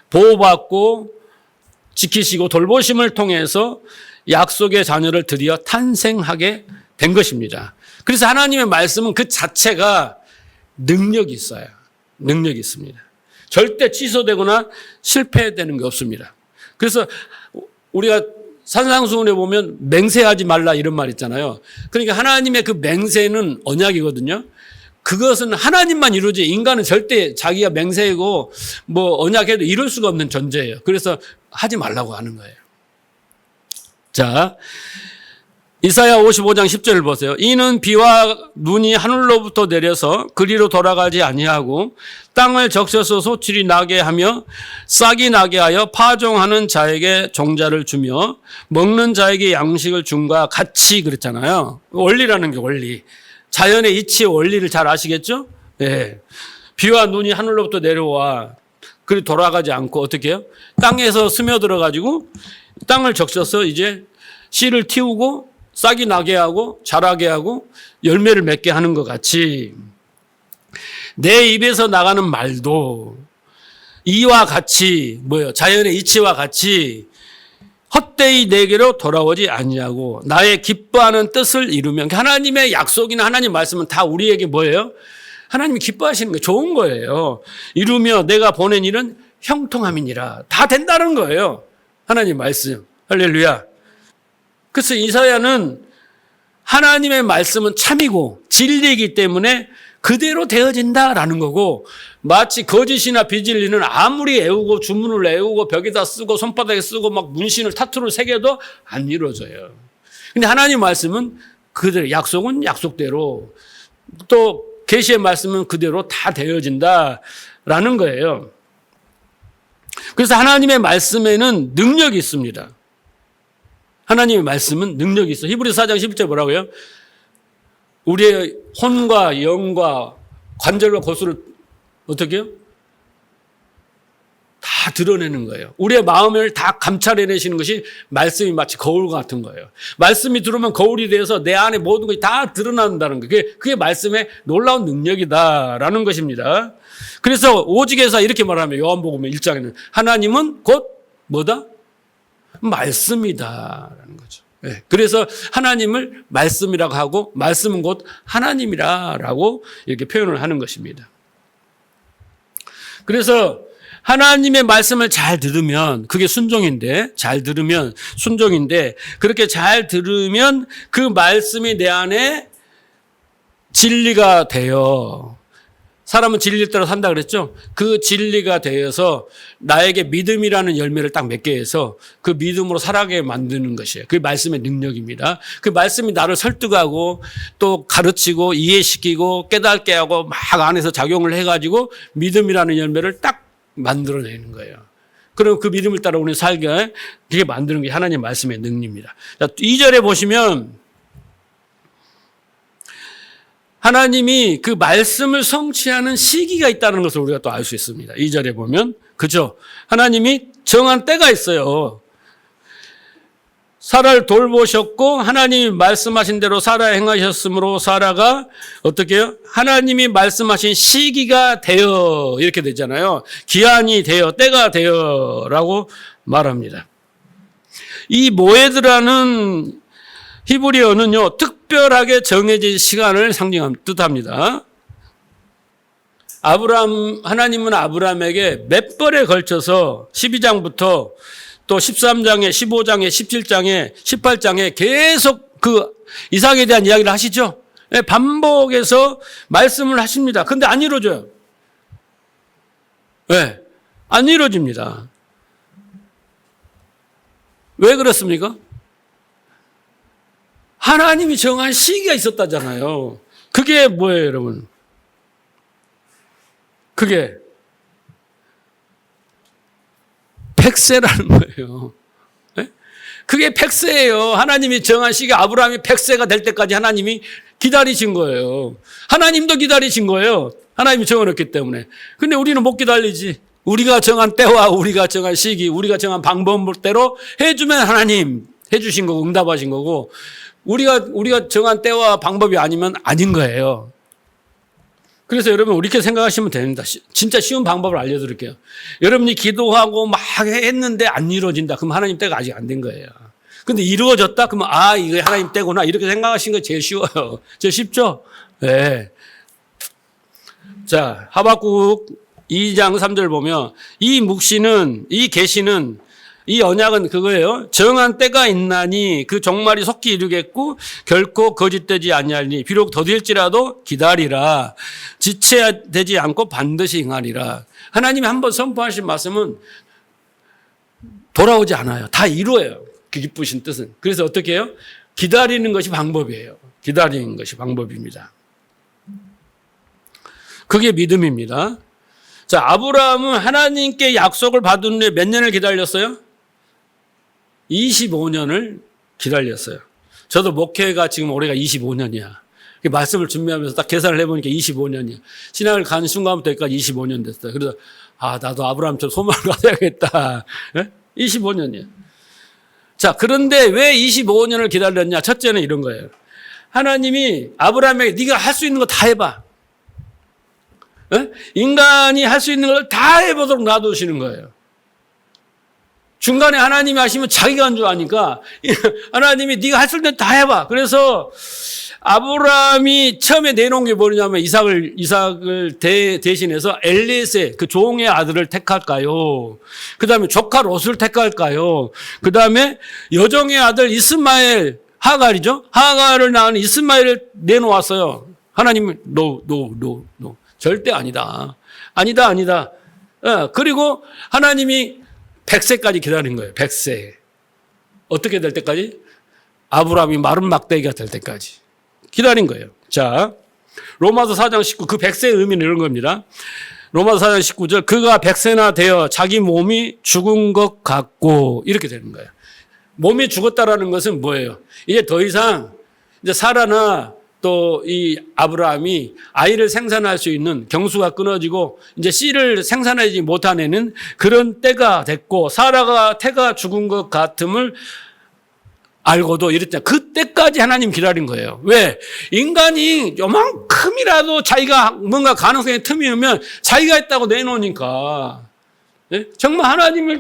보호받고 지키시고 돌보심을 통해서 약속의 자녀를 드디어 탄생하게 된 것입니다. 그래서 하나님의 말씀은 그 자체가 능력이 있어요. 능력이 있습니다. 절대 취소되거나 실패되는 게 없습니다. 그래서 우리가 산상수훈에 보면 맹세하지 말라 이런 말 있잖아요. 그러니까 하나님의 그 맹세는 언약이거든요. 그것은 하나님만 이루지 인간은 절대 자기가 맹세하고 뭐 언약해도 이룰 수가 없는 존재예요. 그래서 하지 말라고 하는 거예요. 자, 이사야 55장 10절을 보세요. 이는 비와 눈이 하늘로부터 내려서 그리로 돌아가지 아니하고 땅을 적셔서 소출이 나게 하며 싹이 나게 하여 파종하는 자에게 종자를 주며 먹는 자에게 양식을 줌과 같이 그랬잖아요. 원리라는 게 원리. 자연의 이치의 원리를 잘 아시겠죠? 예. 비와 눈이 하늘로부터 내려와 그리 돌아가지 않고 어떻게 해요? 땅에서 스며들어 가지고 땅을 적셔서 이제 씨를 틔우고 싹이 나게 하고 자라게 하고 열매를 맺게 하는 것 같이 내 입에서 나가는 말도 이와 같이 자연의 이치와 같이 헛되이 내게로 돌아오지 아니하고 나의 기뻐하는 뜻을 이루면, 하나님의 약속이나 하나님 말씀은 다 우리에게 뭐예요? 하나님이 기뻐하시는 거 좋은 거예요. 이루며 내가 보낸 일은 형통함이니라. 다 된다는 거예요. 하나님 말씀. 할렐루야. 그래서 이사야는 하나님의 말씀은 참이고 진리이기 때문에 그대로 되어진다라는 거고, 마치 거짓이나 비진리는 아무리 애우고 주문을 애우고 벽에다 쓰고 손바닥에 쓰고 막 문신을 타투를 새겨도 안 이루어져요. 근데 하나님 말씀은 그대로, 약속은 약속대로, 또 계시의 말씀은 그대로 다 되어진다라는 거예요. 그래서 하나님의 말씀에는 능력이 있습니다. 하나님의 말씀은 능력이 있어. 히브리서 4장 11절 뭐라고요? 우리의 혼과 영과 관절과 골수를 어떻게 해요? 다 드러내는 거예요. 우리의 마음을 다 감찰해내시는 것이 말씀이 마치 거울 같은 거예요. 말씀이 들어오면 거울이 되어서 내 안에 모든 것이 다 드러난다는 거예요. 그게 말씀의 놀라운 능력이다라는 것입니다. 그래서 오직에서 이렇게 말하면, 요한복음 1장에는 하나님은 곧 뭐다? 말씀이다라는 거죠. 네. 그래서 하나님을 말씀이라고 하고 말씀은 곧 하나님이라고 이렇게 표현을 하는 것입니다. 그래서 하나님의 말씀을 잘 들으면 그게 순종인데, 잘 들으면 순종인데, 그렇게 잘 들으면 그 말씀이 내 안에 진리가 되어, 사람은 진리를 따라 산다 그랬죠? 그 진리가 되어서 나에게 믿음이라는 열매를 딱 맺게 해서 그 믿음으로 살아가게 만드는 것이에요. 그게 말씀의 능력입니다. 그 말씀이 나를 설득하고 또 가르치고 이해시키고 깨닫게 하고 막 안에서 작용을 해가지고 믿음이라는 열매를 딱 만들어내는 거예요. 그럼 그 믿음을 따라 우리 살게 그게 만드는 게 하나님 말씀의 능력입니다. 자, 2절에 보시면 하나님이 그 말씀을 성취하는 시기가 있다는 것을 우리가 또 알 수 있습니다. 2절에 보면, 그죠? 하나님이 정한 때가 있어요. 사라를 돌보셨고 하나님이 말씀하신 대로 사라에 행하셨으므로 사라가 어떻게 해요? 하나님이 말씀하신 시기가 되어, 이렇게 되잖아요. 기한이 되어, 때가 되어 라고 말합니다. 이 모에드라는 히브리어는요, 특별하게 정해진 시간을 뜻합니다. 하나님은 아브라함에게 몇 번에 걸쳐서 12장부터 또 13장에, 15장에, 17장에, 18장에 계속 그 이삭에 대한 이야기를 하시죠. 반복해서 말씀을 하십니다. 근데 안 이루어져요. 왜? 안 이루어집니다. 왜 그렇습니까? 하나님이 정한 시기가 있었다잖아요. 그게 뭐예요, 여러분? 그게 100세라는 거예요. 네? 그게 100세예요. 하나님이 정한 시기, 아브라함이 100세가 될 때까지 하나님이 기다리신 거예요. 하나님도 기다리신 거예요. 하나님이 정해놓기 때문에. 근데 우리는 못 기다리지. 우리가 정한 때와 우리가 정한 시기, 우리가 정한 방법대로 해주면 하나님 해주신 거고 응답하신 거고, 우리가 정한 때와 방법이 아니면 아닌 거예요. 그래서 여러분, 이렇게 생각하시면 됩니다. 진짜 쉬운 방법을 알려드릴게요. 여러분이 기도하고 막 했는데 안 이루어진다. 그럼 하나님 때가 아직 안 된 거예요. 근데 이루어졌다? 그러면 이게 하나님 때구나. 이렇게 생각하시는 게 제일 쉬워요. 제일 쉽죠? 네. 자, 하박국 2장 3절 보면 이 묵시는, 이 계시는, 이 언약은 그거예요. 정한 때가 있나니 그 종말이 속히 이루겠고 결코 거짓되지 아니하리니 비록 더딜지라도 기다리라. 지체되지 않고 반드시 행하리라. 하나님이 한번 선포하신 말씀은 돌아오지 않아요. 다 이루어요. 그 기쁘신 뜻은. 그래서 어떻게 해요? 기다리는 것이 방법이에요. 기다리는 것이 방법입니다. 그게 믿음입니다. 자, 아브라함은 하나님께 약속을 받은 후에 몇 년을 기다렸어요? 25년을 기다렸어요. 저도 목회가 지금 올해가 25년이야. 말씀을 준비하면서 딱 계산을 해보니까 25년이야. 신학을 간 순간부터 여기까지 25년 됐어요. 그래서 나도 아브라함처럼 소망을 가져야겠다. 25년이야. 자, 그런데 왜 25년을 기다렸냐? 첫째는 이런 거예요. 하나님이 아브라함에게 네가 할 수 있는 거 다 해봐. 인간이 할 수 있는 걸 다 해보도록 놔두시는 거예요. 중간에 하나님이 하시면 자기가 한 줄 아니까 하나님이 네가 할 수 있는 다 해봐. 그래서 아브라함이 처음에 내놓은 게 뭐냐면 이삭을 대신해서 엘리에세 그 종의 아들을 택할까요? 그 다음에 조카 롯을 택할까요? 그 다음에 여종의 아들 이스마엘 하갈이죠. 하갈을 낳은 이스마엘을 내놓았어요. 하나님은 no. 절대 아니다. 아니다. 그리고 하나님이 100세까지 기다린 거예요. 100세. 어떻게 될 때까지? 아브라함이 마른 막대기가 될 때까지 기다린 거예요. 자, 로마서 4장 19, 그 100세의 의미는 이런 겁니다. 로마서 4장 19절, 그가 100세나 되어 자기 몸이 죽은 것 같고, 이렇게 되는 거예요. 몸이 죽었다라는 것은 뭐예요? 이제 더 이상 이제 사라나 또 이 아브라함이 아이를 생산할 수 있는 경수가 끊어지고 이제 씨를 생산하지 못하는 그런 때가 됐고, 사라가 태가 죽은 것 같음을 알고도 이랬잖아요. 그때까지 하나님 기다린 거예요. 왜? 인간이 요만큼이라도 자기가 뭔가 가능성의 틈이 오면 자기가 했다고 내놓으니까. 네? 정말 하나님을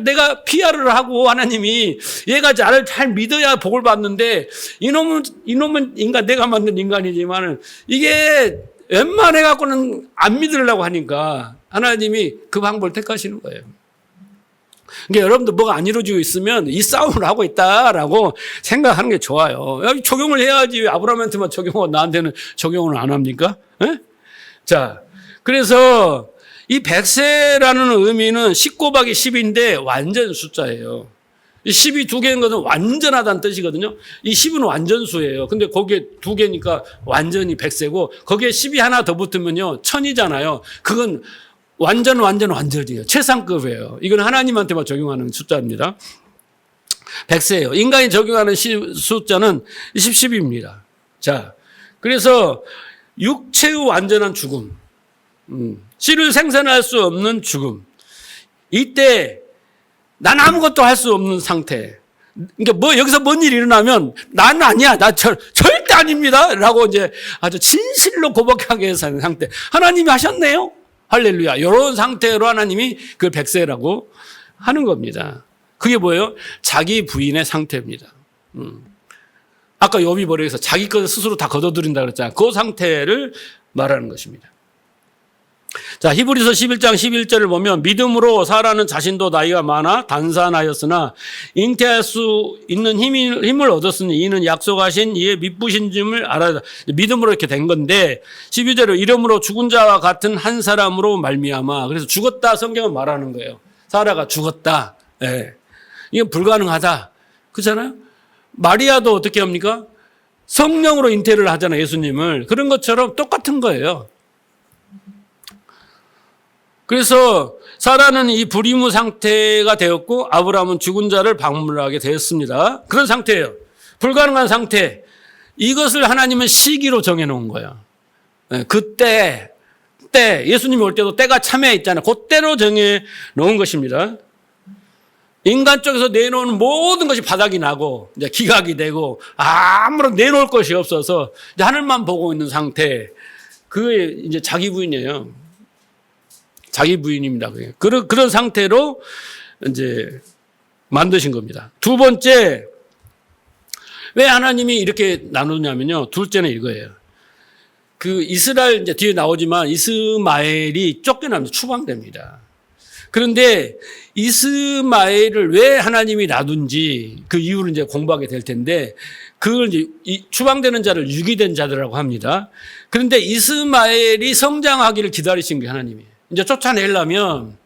내가 PR을 하고 하나님이 얘가 나를 잘 믿어야 복을 받는데 이놈은 인간, 내가 만든 인간이지만 이게 웬만해갖고는 안 믿으려고 하니까 하나님이 그 방법을 택하시는 거예요. 그러니까 여러분들 뭐가 안 이루어지고 있으면 이 싸움을 하고 있다라고 생각하는 게 좋아요. 적용을 해야지 왜 아브라함한테만 적용하고 나한테는 적용을 안 합니까? 네? 자, 그래서 이 100세라는 의미는 10 곱하기 10인데 완전 숫자예요. 10이 2개인 것은 완전하다는 뜻이거든요. 이 10은 완전수예요. 근데 거기에 2개니까 완전히 100세고 거기에 10이 하나 더 붙으면요 1000이잖아요. 그건 완전이에요. 최상급이에요. 이건 하나님한테만 적용하는 숫자입니다. 100세예요. 인간이 적용하는 숫자는 10입니다. 자, 그래서 육체의 완전한 죽음, 씨를 생산할 수 없는 죽음. 이때 난 아무것도 할 수 없는 상태. 그러니까 여기서 뭔 일이 일어나면 난 아니야. 나 절대 아닙니다. 라고 이제 아주 진실로 고백하게 사는 상태. 하나님이 하셨네요. 할렐루야. 이런 상태로 하나님이 그 100세라고 하는 겁니다. 그게 뭐예요? 자기 부인의 상태입니다. 아까 욥이 뭐래서 자기 것을 스스로 다 거둬들인다 그랬잖아요. 그 상태를 말하는 것입니다. 자, 히브리서 11장 11절을 보면 믿음으로 사라는 자신도 나이가 많아 단산하였으나 잉태할 수 있는 힘을 얻었으니 이는 약속하신 이의 믿부신 점을 알아야. 믿음으로 이렇게 된 건데 12절로 이름으로 죽은 자와 같은 한 사람으로 말미암아. 그래서 죽었다 성경은 말하는 거예요. 사라가 죽었다. 네. 이건 불가능하다. 그렇잖아요. 마리아도 어떻게 합니까? 성령으로 잉태를 하잖아요. 예수님을. 그런 것처럼 똑같은 거예요. 그래서 사라는 이 불임의 상태가 되었고 아브라함은 죽은 자를 방문하게 되었습니다. 그런 상태예요. 불가능한 상태. 이것을 하나님은 시기로 정해놓은 거예요. 그때 예수님이 올 때도 때가 참해 있잖아요. 그때로 정해놓은 것입니다. 인간 쪽에서 내놓은 모든 것이 바닥이 나고 이제 기각이 되고 아무런 내놓을 것이 없어서 이제 하늘만 보고 있는 상태. 그게 이제 자기 부인이에요. 자기 부인입니다. 그런 상태로 이제 만드신 겁니다. 두 번째, 왜 하나님이 이렇게 나누냐면요. 둘째는 이거예요. 그 이스라엘 이제 뒤에 나오지만 이스마엘이 쫓겨납니다. 추방됩니다. 그런데 이스마엘을 왜 하나님이 놔둔지 그 이유를 이제 공부하게 될 텐데 그걸 이제 추방되는 자를 유기된 자들이라고 합니다. 그런데 이스마엘이 성장하기를 기다리신 게 하나님이에요. 이제 쫓아내려면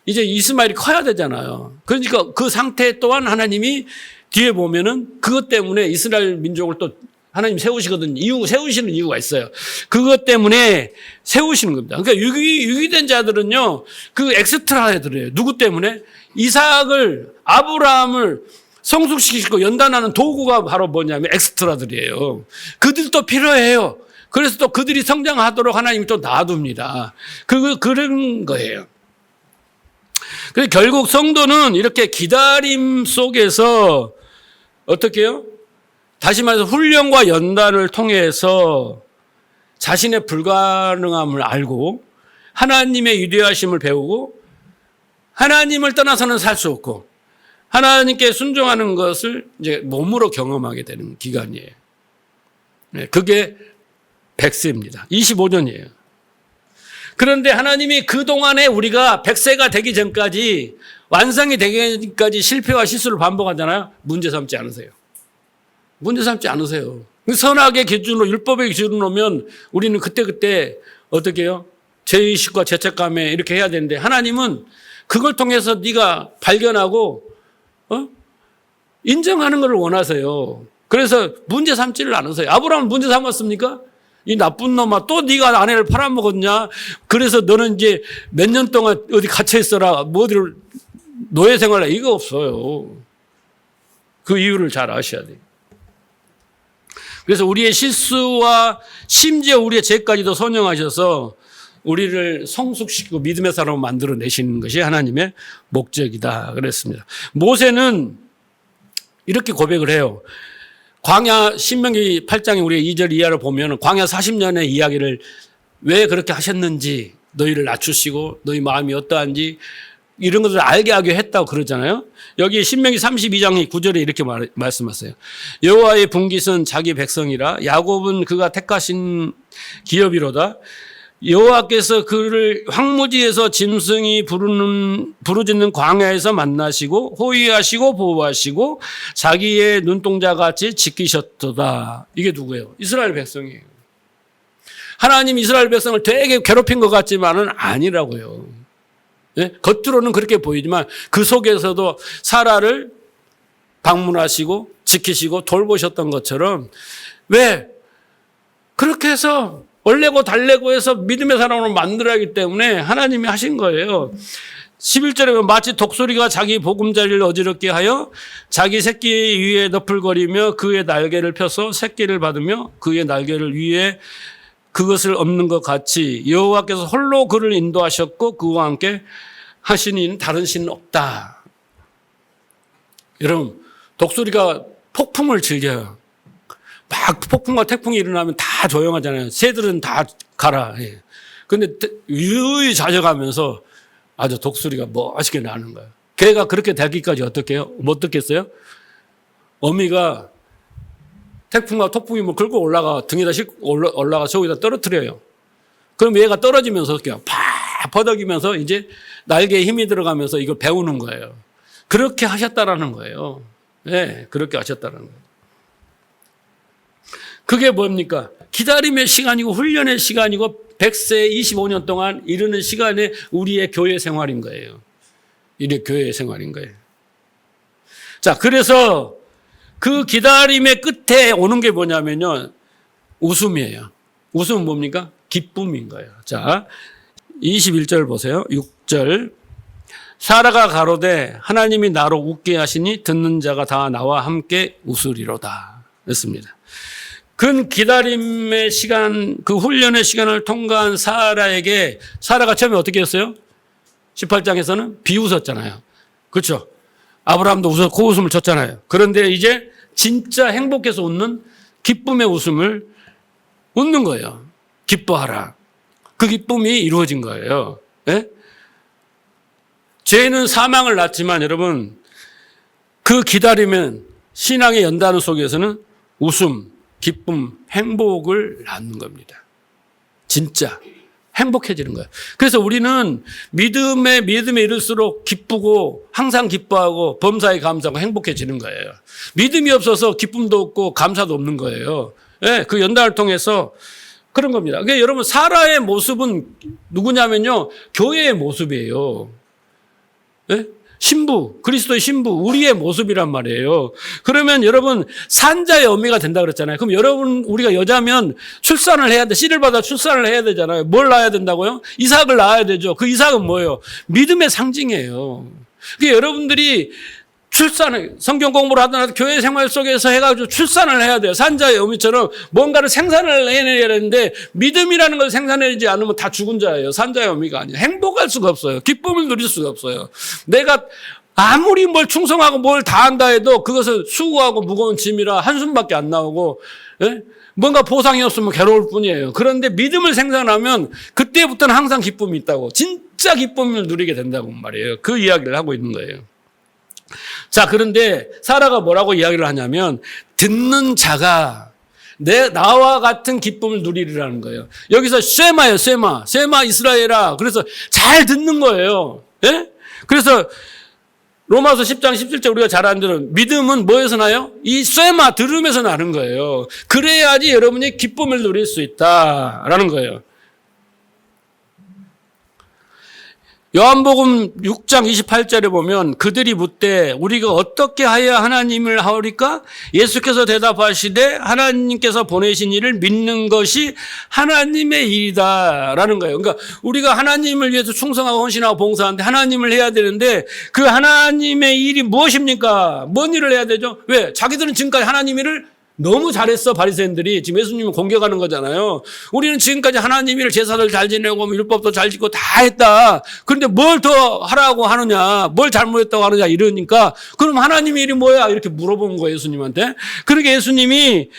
이제 이스마엘이 커야 되잖아요. 그러니까 그 상태 또한 하나님이 뒤에 보면은 그것 때문에 이스라엘 민족을 또 하나님 세우시거든요. 세우시는 이유가 있어요. 그것 때문에 세우시는 겁니다. 그러니까 유기된 자들은요, 그 엑스트라 애들이에요. 누구 때문에? 이삭을, 아브라함을 성숙시키고 연단하는 도구가 바로 뭐냐면 엑스트라들이에요. 그들도 필요해요. 그래서 또 그들이 성장하도록 하나님이 또 놔둡니다. 그런 거예요. 그래서 결국 성도는 이렇게 기다림 속에서 어떻게 해요? 다시 말해서 훈련과 연단을 통해서 자신의 불가능함을 알고 하나님의 위대하심을 배우고 하나님을 떠나서는 살 수 없고 하나님께 순종하는 것을 이제 몸으로 경험하게 되는 기간이에요. 그게 100세입니다. 25년이에요. 그런데 하나님이 그동안에 우리가 100세가 되기 전까지 완성이 되기 전까지 실패와 실수를 반복하잖아요. 문제 삼지 않으세요. 문제 삼지 않으세요. 선악의 기준으로 율법의 기준으로 오면 우리는 그때그때 어떻게 해요? 죄의식과 죄책감에 이렇게 해야 되는데 하나님은 그걸 통해서 네가 발견하고 인정하는 걸 원하세요. 그래서 문제 삼지를 않으세요. 아브라함은 문제 삼았습니까? 이 나쁜 놈아 또 네가 아내를 팔아먹었냐? 그래서 너는 이제 몇 년 동안 어디 갇혀 있어라. 뭐 어디를 노예 생활해. 이거 없어요. 그 이유를 잘 아셔야 돼요. 그래서 우리의 실수와 심지어 우리의 죄까지도 선용하셔서 우리를 성숙시키고 믿음의 사람으로 만들어내시는 것이 하나님의 목적이다 그랬습니다. 모세는 이렇게 고백을 해요. 광야 신명기 8장에 우리가 2절 이하를 보면 광야 40년의 이야기를 왜 그렇게 하셨는지 너희를 낮추시고 너희 마음이 어떠한지 이런 것을 알게 하게 했다고 그러잖아요. 여기 신명기 32장 9절에 이렇게 말씀하세요. 여호와의 분깃은 자기 백성이라 야곱은 그가 택하신 기업이로다. 여호와께서 그를 황무지에서 짐승이 부르짖는 광야에서 만나시고 호위하시고 보호하시고 자기의 눈동자같이 지키셨도다. 이게 누구예요? 이스라엘 백성이에요. 하나님 이스라엘 백성을 되게 괴롭힌 것 같지만은 아니라고요. 네? 겉으로는 그렇게 보이지만 그 속에서도 사라를 방문하시고 지키시고 돌보셨던 것처럼 왜 그렇게 해서 얼레고 달래고 해서 믿음의 사람으로 만들어야 하기 때문에 하나님이 하신 거예요. 11절에 보면 마치 독수리가 자기 보금자리를 어지럽게 하여 자기 새끼 위에 너풀거리며 그의 날개를 펴서 새끼를 받으며 그의 날개를 위에 그것을 엎는 것 같이 여호와께서 홀로 그를 인도하셨고 그와 함께 하신 이는 다른 신은 없다. 여러분 독수리가 폭풍을 즐겨요. 막 폭풍과 태풍이 일어나면 다 조용하잖아요. 새들은 다 가라. 그런데 유유히 잦아가면서 아주 독수리가 멋있게 나는 거예요. 걔가 그렇게 되기까지 어떻게 해요? 못 듣겠어요? 어미가 태풍과 폭풍이 뭐 긁고 등에다 싣고 올라가 저기다 떨어뜨려요. 그럼 얘가 떨어지면서 어떻게 해요? 팍 퍼덕이면서 이제 날개에 힘이 들어가면서 이걸 배우는 거예요. 그렇게 하셨다라는 거예요. 네, 그렇게 하셨다라는 거예요. 그게 뭡니까? 기다림의 시간이고 훈련의 시간이고 100세 25년 동안 이르는 시간에 우리의 교회 생활인 거예요. 이게 교회 생활인 거예요. 자, 그래서 그 기다림의 끝에 오는 게 뭐냐면요. 웃음이에요. 웃음은 뭡니까? 기쁨인 거예요. 자, 21절 보세요. 6절. 사라가 가로되 하나님이 나로 웃게 하시니 듣는 자가 다 나와 함께 웃으리로다. 그랬습니다. 그 기다림의 시간, 그 훈련의 시간을 통과한 사라에게 사라가 처음에 어떻게 했어요? 18장에서는 비웃었잖아요. 그렇죠? 아브라함도 웃어 코웃음을 쳤잖아요. 그런데 이제 진짜 행복해서 웃는 기쁨의 웃음을 웃는 거예요. 기뻐하라. 그 기쁨이 이루어진 거예요. 네? 죄는 사망을 낳지만 여러분 그 기다리면 신앙의 연단 속에서는 웃음, 기쁨, 행복을 낳는 겁니다. 진짜 행복해지는 거예요. 그래서 우리는 믿음에 이를수록 기쁘고 항상 기뻐하고 범사에 감사하고 행복해지는 거예요. 믿음이 없어서 기쁨도 없고 감사도 없는 거예요. 네, 그 연단을 통해서 그런 겁니다. 그러니까 여러분 사라의 모습은 누구냐면요. 교회의 모습이에요. 네? 신부, 그리스도의 신부, 우리의 모습이란 말이에요. 그러면 여러분 산자의 어미가 된다 그랬잖아요. 그럼 여러분 우리가 여자면 출산을 해야 돼. 씨를 받아 출산을 해야 되잖아요. 뭘 낳아야 된다고요? 이삭을 낳아야 되죠. 그 이삭은 뭐예요? 믿음의 상징이에요. 그러니까 여러분들이 출산을 성경 공부를 하더라도 교회 생활 속에서 해가지고 출산을 해야 돼요. 산자의 어미처럼 뭔가를 생산을 해내야 되는데 믿음이라는 걸 생산해내지 않으면 다 죽은 자예요. 산자의 어미가 아니에요. 행복할 수가 없어요. 기쁨을 누릴 수가 없어요. 내가 아무리 뭘 충성하고 뭘 다 한다 해도 그것을 수고하고 무거운 짐이라 한숨밖에 안 나오고 예? 뭔가 보상이 없으면 괴로울 뿐이에요. 그런데 믿음을 생산하면 그때부터는 항상 기쁨이 있다고. 진짜 기쁨을 누리게 된다고 말이에요. 그 이야기를 하고 있는 거예요. 자, 그런데 사라가 뭐라고 이야기를 하냐면 듣는 자가 나와 같은 기쁨을 누리리라는 거예요. 여기서 쉐마예요, 쉐마. 쉐마 이스라엘아. 그래서 잘 듣는 거예요. 예? 그래서 로마서 10장 17절 우리가 잘 아는 대로 믿음은 뭐에서 나요? 이 쉐마 들음에서 나는 거예요. 그래야지 여러분이 기쁨을 누릴 수 있다라는 거예요. 요한복음 6장 28절에 보면 그들이 묻되 우리가 어떻게 하여야 하나님을 하오리까? 예수께서 대답하시되 하나님께서 보내신 이를 믿는 것이 하나님의 일이다라는 거예요. 그러니까 우리가 하나님을 위해서 충성하고 헌신하고 봉사하는데 하나님을 해야 되는데 그 하나님의 일이 무엇입니까? 뭔 일을 해야 되죠? 왜? 자기들은 지금까지 하나님 일을 너무 잘했어. 바리새인들이 지금 예수님을 공격하는 거잖아요. 우리는 지금까지 하나님 일 제사를 잘 지내고 율법도 잘 지키고 다 했다. 그런데 뭘 더 하라고 하느냐, 뭘 잘못했다고 하느냐 이러니까 그럼 하나님 일이 뭐야 이렇게 물어본 거예요, 예수님한테. 그러니까 예수님이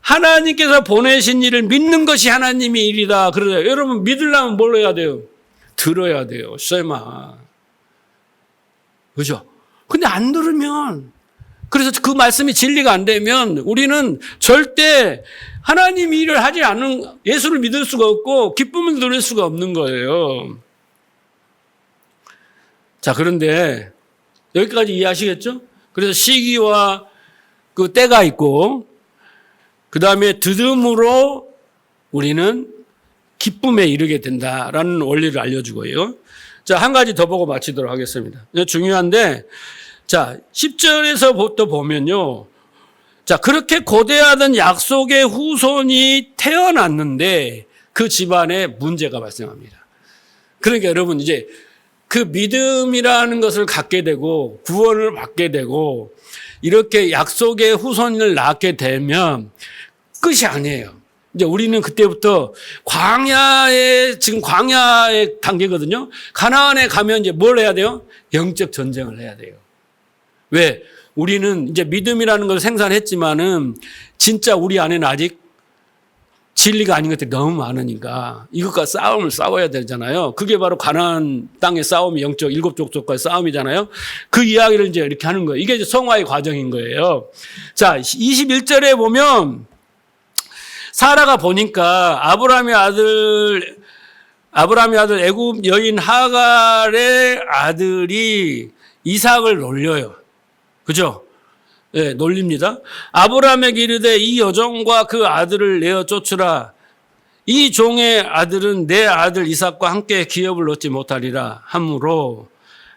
하나님께서 보내신 일을 믿는 것이 하나님의 일이다. 그래요. 여러분 믿으려면 뭘 해야 돼요? 들어야 돼요. 쉐마. 그죠? 근데 안 들으면, 그래서 그 말씀이 진리가 안 되면 우리는 절대 하나님 일을 하지 않는, 예수를 믿을 수가 없고 기쁨을 누릴 수가 없는 거예요. 자, 그런데 여기까지 이해하시겠죠? 그래서 시기와 그 때가 있고 그 다음에 들음으로 우리는 기쁨에 이르게 된다라는 원리를 알려주고요. 자, 한 가지 더 보고 마치도록 하겠습니다. 중요한데, 자, 10절에서부터 보면요. 자, 그렇게 고대하던 약속의 후손이 태어났는데 그 집안에 문제가 발생합니다. 그러니까 여러분 이제 그 믿음이라는 것을 갖게 되고 구원을 받게 되고 이렇게 약속의 후손을 낳게 되면 끝이 아니에요. 이제 우리는 그때부터 지금 광야의 단계거든요. 가나안에 가면 이제 뭘 해야 돼요? 영적 전쟁을 해야 돼요. 왜? 우리는 이제 믿음이라는 걸 생산했지만은 진짜 우리 안에는 아직 진리가 아닌 것들이 너무 많으니까 이것과 싸움을 싸워야 되잖아요. 그게 바로 가나안 땅의 싸움이 영적 7 족속과의 싸움이잖아요. 그 이야기를 이제 이렇게 하는 거예요. 이게 이제 성화의 과정인 거예요. 자, 21절에 보면 사라가 보니까 아브라함의 아들 애굽 여인 하갈의 아들이 이삭을 놀려요. 그죠? 네, 놀립니다. 아브라함에게 이르되 이 여종과 그 아들을 내어 쫓으라. 이 종의 아들은 내 아들 이삭과 함께 기업을 얻지 못하리라 하므로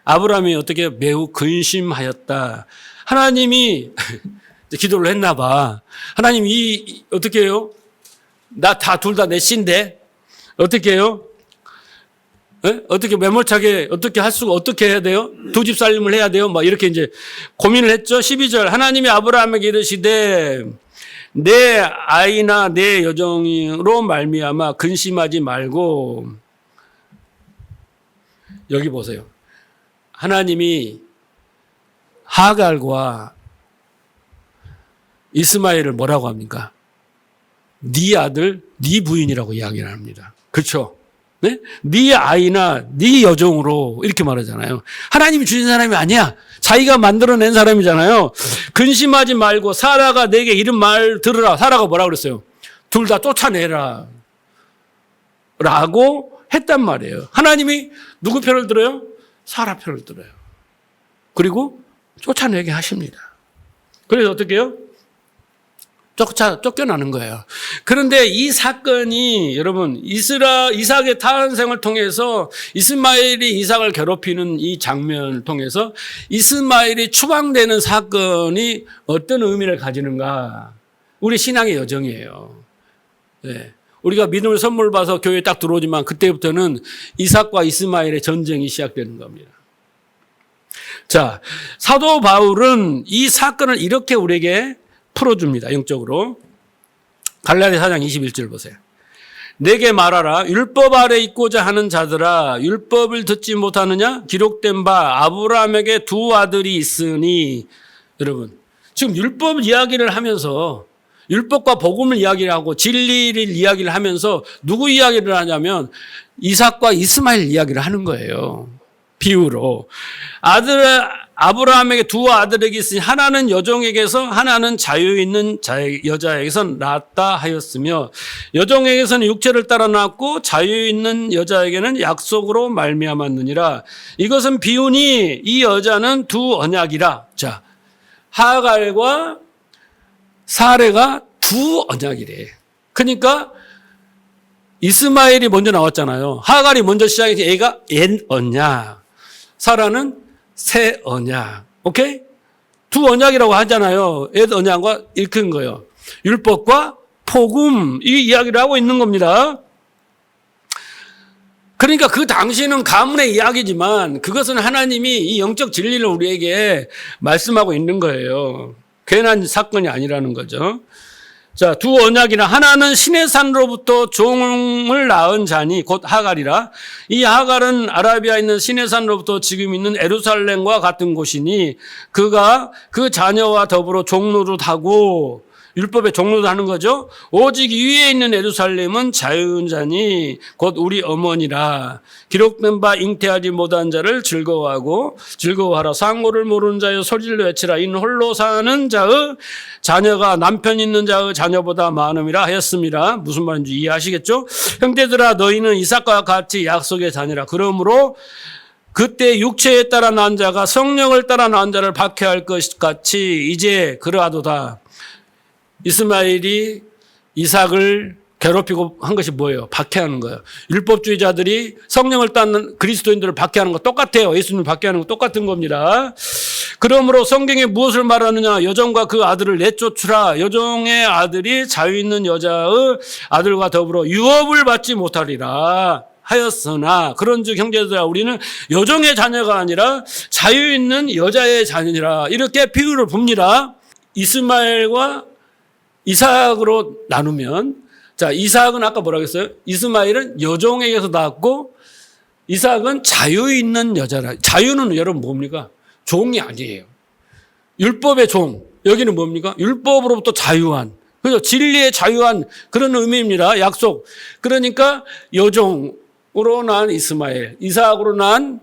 아브라함이 어떻게 매우 근심하였다. 하나님이 기도를 했나 봐. 하나님 어떻게 해요? 둘 다 내 씨인데 어떻게 해요? 네? 어떻게 매몰차게 어떻게 해야 돼요? 두 집 살림을 해야 돼요? 막 이렇게 이제 고민을 했죠. 12절. 하나님이 아브라함에게 이르시되 내 아이나 내 여종으로 말미암아 근심하지 말고. 여기 보세요. 하나님이 하갈과 이스마엘을 뭐라고 합니까? 네 아들, 네 부인이라고 이야기를 합니다. 그렇죠? 네? 네 아이나 네 여종으로 이렇게 말하잖아요. 하나님이 주신 사람이 아니야. 자기가 만들어낸 사람이잖아요. 근심하지 말고 사라가 내게 이런 말 들으라. 사라가 뭐라고 그랬어요? 둘 다 쫓아내라. 라고 했단 말이에요. 하나님이 누구 편을 들어요? 사라 편을 들어요. 그리고 쫓아내게 하십니다. 그래서 어떻게 해요? 쫓겨나는 거예요. 그런데 이 사건이 여러분 이삭의 탄생을 통해서 이스마엘이 이삭을 괴롭히는 이 장면을 통해서 이스마엘이 추방되는 사건이 어떤 의미를 가지는가? 우리 신앙의 여정이에요. 네. 우리가 믿음을 선물 받아서 교회에 딱 들어오지만 그때부터는 이삭과 이스마엘의 전쟁이 시작되는 겁니다. 자, 사도 바울은 이 사건을 이렇게 우리에게 풀어줍니다. 영적으로. 갈라디아 4장 21절 보세요. 내게 말하라. 율법 아래 있고자 하는 자들아 율법을 듣지 못하느냐? 기록된 바 아브라함에게 2 아들이 있으니. 여러분 지금 율법 이야기를 하면서 율법과 복음을 이야기를 하고 진리를 이야기를 하면서 누구 이야기를 하냐면 이삭과 이스마엘 이야기를 하는 거예요. 비유로. 아브라함에게 두 아들에게 있으니 하나는 여종에게서 하나는 자유 있는 여자에게서 낳았다 하였으며 여종에게서는 육체를 따라 낳았고 자유 있는 여자에게는 약속으로 말미암았느니라. 이것은 비유니 이 여자는 두 언약이라. 자, 하갈과 사레가 두 언약이래. 그러니까 이스마엘이 먼저 나왔잖아요. 하갈이 먼저 시작해서 얘가 옛 언약, 사라는 새 언약. 오케이? 두 언약이라고 하잖아요. 옛 언약과 일큰 거예요. 율법과 복음, 이 이야기를 하고 있는 겁니다. 그러니까 그 당시는 가문의 이야기지만 그것은 하나님이 이 영적 진리를 우리에게 말씀하고 있는 거예요. 괜한 사건이 아니라는 거죠. 자, 두 언약이나 하나는 신의 산으로부터 종을 낳은 자니 곧 하갈이라. 이 하갈은 아라비아에 있는 신의 산으로부터 지금 있는 예루살렘과 같은 곳이니 그가 그 자녀와 더불어 종노릇하고 율법의 종로도 하는 거죠. 오직 위에 있는 예루살렘은 자유자니 곧 우리 어머니라. 기록된 바 잉태하지 못한 자를 즐거워하라. 상고를 모르는 자여 소리를 외치라. 이는 홀로 사는 자의 자녀가 남편 있는 자의 자녀보다 많음이라 하였습니다. 무슨 말인지 이해하시겠죠? 형제들아 너희는 이삭과 같이 약속의 자녀라. 그러므로 그때 육체에 따라 낳은 자가 성령을 따라 낳은 자를 박해할 것 같이 이제 그러하도다. 이스마엘이 이삭을 괴롭히고 한 것이 뭐예요? 박해하는 거예요. 율법주의자들이 성령을 따는 그리스도인들을 박해하는 거 똑같아요. 예수님을 박해하는 거 똑같은 겁니다. 그러므로 성경에 무엇을 말하느냐? 여종과 그 아들을 내쫓으라. 여종의 아들이 자유 있는 여자의 아들과 더불어 유업을 받지 못하리라 하였으나 그런즉 형제들아 우리는 여종의 자녀가 아니라 자유 있는 여자의 자녀니라. 이렇게 비유를 봅니다. 이스마엘과 이삭으로 나누면, 자, 이삭은 아까 뭐라고 했어요? 이스마엘은 여종에게서 낳았고, 이삭은 자유 있는 여자라. 자유는 여러분 뭡니까? 종이 아니에요. 율법의 종. 여기는 뭡니까? 율법으로부터 자유한. 그죠? 진리의 자유한 그런 의미입니다. 약속. 그러니까 여종으로 난 이스마엘, 이삭으로 난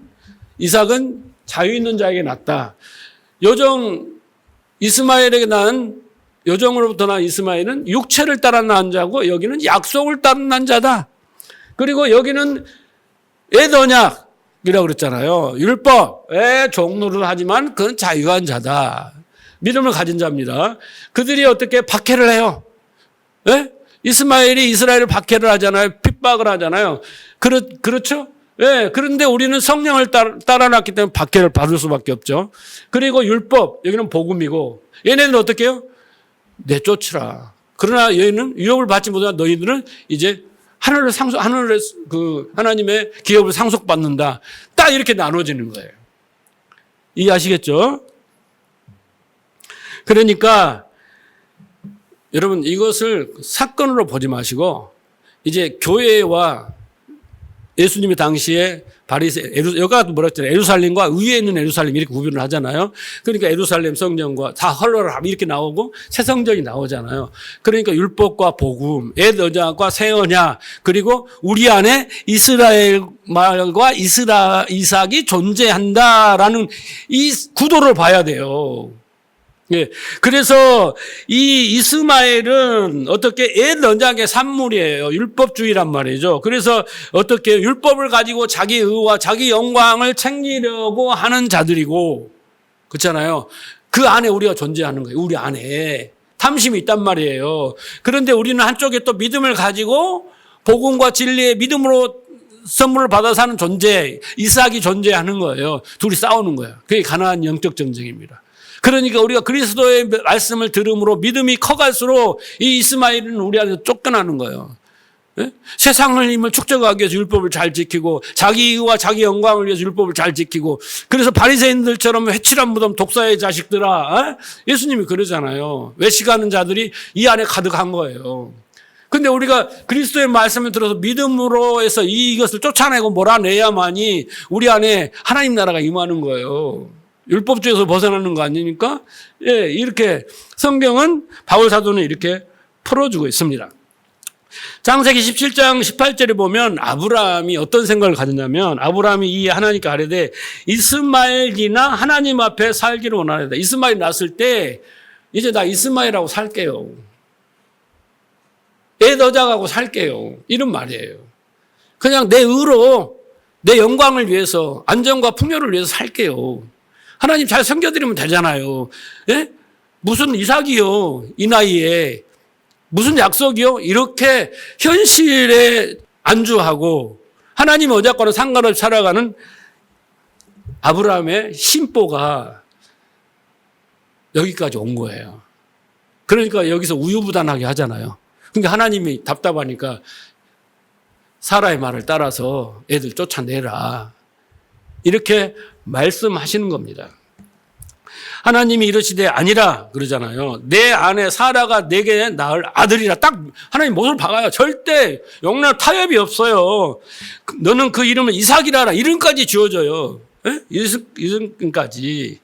이삭은 자유 있는 자에게 낳았다. 이스마엘에게 난 여종으로부터 난 이스마엘은 육체를 따라 낳은 자고 여기는 약속을 따라 낳은 자다. 그리고 여기는 옛 언약이라고 그랬잖아요. 율법의 종로를 하지만 그건 자유한 자다. 믿음을 가진 자입니다. 그들이 어떻게 박해를 해요? 예? 이스마엘이 이스라엘을 박해를 하잖아요. 핍박을 하잖아요. 그렇죠? 예, 그런데 우리는 성령을 따라 낳기 때문에 박해를 받을 수밖에 없죠. 그리고 율법, 여기는 복음이고 얘네들은 어떻게 해요? 내쫓으라. 그러나 얘는 유업을 받지 못한 너희들은 이제 하늘의 하나님의 기업을 상속받는다. 딱 이렇게 나눠지는 거예요. 이해하시겠죠? 그러니까 여러분 이것을 사건으로 보지 마시고 이제 교회와 예수님의 당시에 여기가 뭐라 했잖아요. 예루살렘과 위에 있는 예루살렘 이렇게 구분을 하잖아요. 그러니까 예루살렘 성전과 다 헐러를 이렇게 나오고 새 성전이 나오잖아요. 그러니까 율법과 복음, 옛 언약과 새 언약, 그리고 우리 안에 이스라엘 말과 이삭이 존재한다라는 이 구도를 봐야 돼요. 예. 그래서 이 이스마엘은 어떻게 옛 언약의 산물이에요. 율법주의란 말이죠. 그래서 어떻게 율법을 가지고 자기 의와 자기 영광을 챙기려고 하는 자들이고, 그렇잖아요. 그 안에 우리가 존재하는 거예요. 우리 안에 탐심이 있단 말이에요. 그런데 우리는 한쪽에 또 믿음을 가지고 복음과 진리의 믿음으로 선물을 받아 사는 존재, 이삭이 존재하는 거예요. 둘이 싸우는 거예요. 그게 가나안 영적 전쟁입니다. 그러니까 우리가 그리스도의 말씀을 들음으로 믿음이 커갈수록 이 이스마엘은 우리 안에서 쫓겨나는 거예요. 예? 세상을 힘을 축적하기 위해서 율법을 잘 지키고 자기 의와 자기 영광을 위해서 율법을 잘 지키고 그래서 바리새인들처럼 회칠한 무덤 독사의 자식들아. 예수님이 그러잖아요. 외식하는 자들이 이 안에 가득한 거예요. 근데 우리가 그리스도의 말씀을 들어서 믿음으로 해서 이것을 쫓아내고 몰아내야만이 우리 안에 하나님 나라가 임하는 거예요. 율법주의에서 벗어나는 거 아니니까? 예, 이렇게 성경은 바울 사도는 이렇게 풀어주고 있습니다. 창세기 17장 18절에 보면 아브라함이 어떤 생각을 가졌냐면, 아브라함이 이 하나님께 아뢰되 이스마엘이나 하나님 앞에 살기를 원하는다. 이스마엘 낳았을 때 이제 나 이스마엘하고 살게요. 애 너작하고 살게요. 이런 말이에요. 그냥 내 의로 내 영광을 위해서, 안전과 풍요를 위해서 살게요. 하나님 잘 섬겨드리면 되잖아요. 예? 무슨 이삭이요, 이 나이에. 무슨 약속이요? 이렇게 현실에 안주하고 하나님 어작과는 상관없이 살아가는 아브라함의 심보가 여기까지 온 거예요. 그러니까 여기서 우유부단하게 하잖아요. 그러니까 하나님이 답답하니까 사라의 말을 따라서 애들 쫓아내라. 이렇게 말씀하시는 겁니다. 하나님이 이러시되 아니라 그러잖아요. 내 아내 사라가 내게 낳을 아들이라. 딱 하나님 못을 박아요. 절대 영락 타협이 없어요. 너는 그 이름을 이삭이라 하라. 이름까지 지어줘요. 이름까지.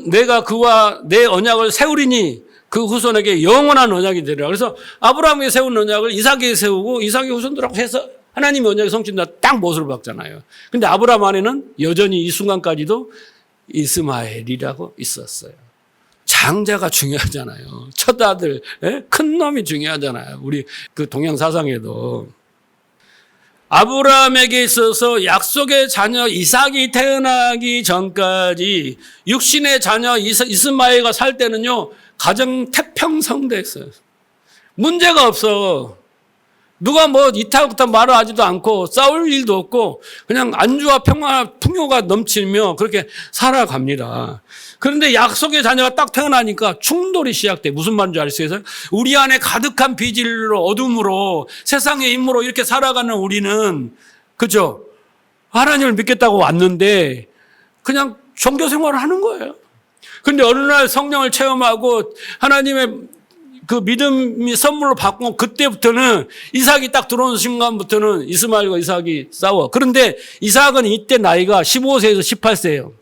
내가 그와 내 언약을 세우리니 그 후손에게 영원한 언약이 되리라. 그래서 아브라함에게 세운 언약을 이삭에게 세우고 이삭의 후손들하고 해서 하나님의 언약의 성취된다. 딱 못을 박잖아요. 근데 아브라함 안에는 여전히 이 순간까지도 이스마엘이라고 있었어요. 장자가 중요하잖아요. 첫 아들, 큰 놈이 중요하잖아요. 우리 그 동양 사상에도. 아브라함에게 있어서 약속의 자녀 이삭이 태어나기 전까지 육신의 자녀 이스마엘과 살 때는요, 가정 태평성대했어요. 문제가 없어. 누가 뭐 이타부터 말을 하지도 않고 싸울 일도 없고 그냥 안주와 평화, 풍요가 넘치며 그렇게 살아갑니다. 그런데 약속의 자녀가 딱 태어나니까 충돌이 시작돼. 무슨 말인지 아시겠어요? 우리 안에 가득한 비질로 어둠으로 세상의 임무로 이렇게 살아가는 우리는, 그죠? 하나님을 믿겠다고 왔는데 그냥 종교 생활을 하는 거예요. 그런데 어느 날 성령을 체험하고 하나님의 그 믿음이 선물로 받고 그때부터는 이삭이 딱 들어오는 순간부터는 이스마엘과 이삭이 싸워. 그런데 이삭은 이때 나이가 15세에서 18세예요.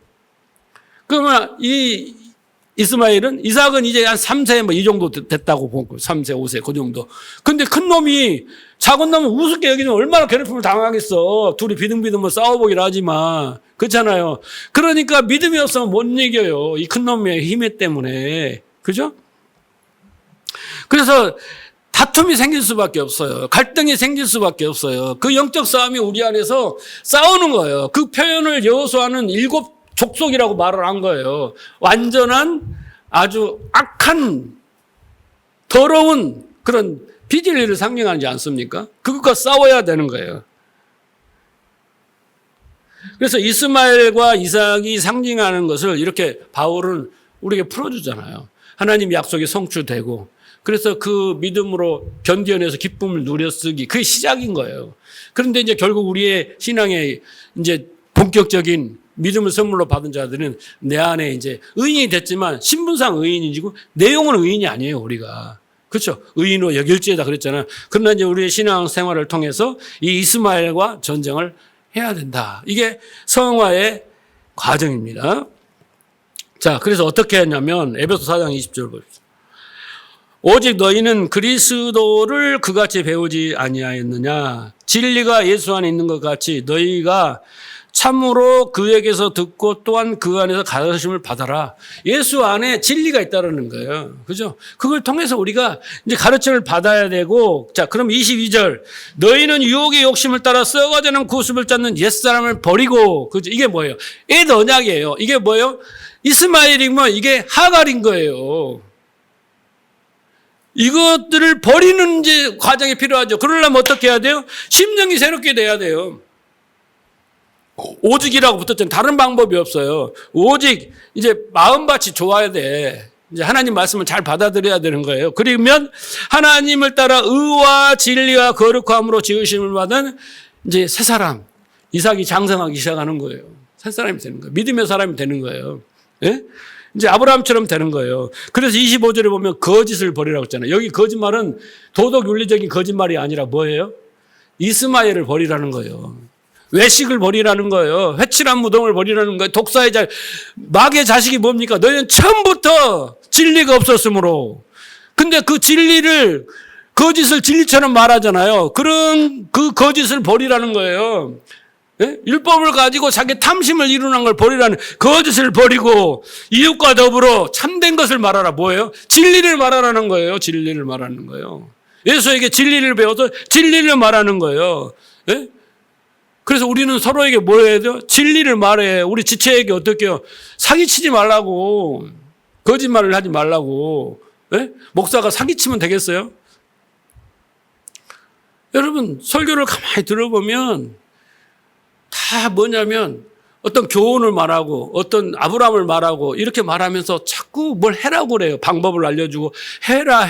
그러면 이 이스마엘은, 이삭은 이제 한 3세 뭐 이 정도 됐다고 보고 3세, 5세 그 정도. 근데 큰 놈이 작은 놈은 우습게 여기면 얼마나 괴롭힘을 당하겠어. 둘이 비등비등 뭐 싸워보기라 하지만. 그렇잖아요. 그러니까 믿음이 없으면 못 이겨요. 이 큰 놈의 힘 때문에. 그죠? 그래서 다툼이 생길 수밖에 없어요. 갈등이 생길 수밖에 없어요. 그 영적 싸움이 우리 안에서 싸우는 거예요. 그 표현을 여호수아는 7 족속이라고 말을 한 거예요. 완전한 아주 악한 더러운 그런 비질리를 상징하지 않습니까? 그것과 싸워야 되는 거예요. 그래서 이스마엘과 이삭이 상징하는 것을 이렇게 바울은 우리에게 풀어주잖아요. 하나님 약속이 성취되고, 그래서 그 믿음으로 견디어내서 기쁨을 누려쓰기, 그게 시작인 거예요. 그런데 이제 결국 우리의 신앙의 이제 본격적인 믿음을 선물로 받은 자들은 내 안에 이제 의인이 됐지만 신분상 의인이지고 내용은 의인이 아니에요, 우리가. 그렇죠? 의인으로 여길지어다 그랬잖아요. 그러나 이제 우리의 신앙 생활을 통해서 이 이스마엘과 전쟁을 해야 된다. 이게 성화의 과정입니다. 자, 그래서 어떻게 했냐면 에베소 4장 20절 보십시오. 오직 너희는 그리스도를 그같이 배우지 아니하였느냐. 진리가 예수 안에 있는 것 같이 너희가 참으로 그에게서 듣고 또한 그 안에서 가르침을 받아라. 예수 안에 진리가 있다는 거예요. 그죠? 그걸 통해서 우리가 이제 가르침을 받아야 되고, 자, 그럼 22절. 너희는 유혹의 욕심을 따라 썩어지는 구습을 쫓는 옛사람을 버리고, 그죠? 이게 뭐예요? 옛 언약이에요. 이게 뭐예요? 이스마엘이면 이게 하갈인 거예요. 이것들을 버리는 이제 과정이 필요하죠. 그러려면 어떻게 해야 돼요? 심령이 새롭게 돼야 돼요. 오직이라고 붙었잖아요. 다른 방법이 없어요. 오직 이제 마음밭이 좋아야 돼. 이제 하나님 말씀을 잘 받아들여야 되는 거예요. 그러면 하나님을 따라 의와 진리와 거룩함으로 지으심을 받은 이제 새 사람, 이삭이 장성하기 시작하는 거예요. 새 사람이 되는 거예요. 믿음의 사람이 되는 거예요. 예? 이제 아브라함처럼 되는 거예요. 그래서 25절에 보면 거짓을 버리라고 했잖아요. 여기 거짓말은 도덕 윤리적인 거짓말이 아니라 뭐예요? 이스마엘을 버리라는 거예요. 외식을 버리라는 거예요. 회칠한 무덤을 버리라는 거예요. 독사의 마귀의 자식이 뭡니까? 너희는 처음부터 진리가 없었으므로. 근데 그 진리를, 거짓을 진리처럼 말하잖아요. 그런 그 거짓을 버리라는 거예요. 예? 율법을 가지고 자기 탐심을 이루는 걸 버리라는, 거짓을 버리고 이웃과 더불어 참된 것을 말하라. 뭐예요? 진리를 말하라는 거예요. 진리를 말하는 거예요. 예수에게 진리를 배워서 진리를 말하는 거예요. 예? 그래서 우리는 서로에게 뭐 해야 돼요? 진리를 말해. 우리 지체에게 어떻게 해요? 사기치지 말라고. 거짓말을 하지 말라고. 예? 목사가 사기치면 되겠어요? 여러분, 설교를 가만히 들어보면 다 뭐냐면 어떤 교훈을 말하고 어떤 아브라함을 말하고 이렇게 말하면서 자꾸 뭘 해라고 그래요. 방법을 알려주고 해라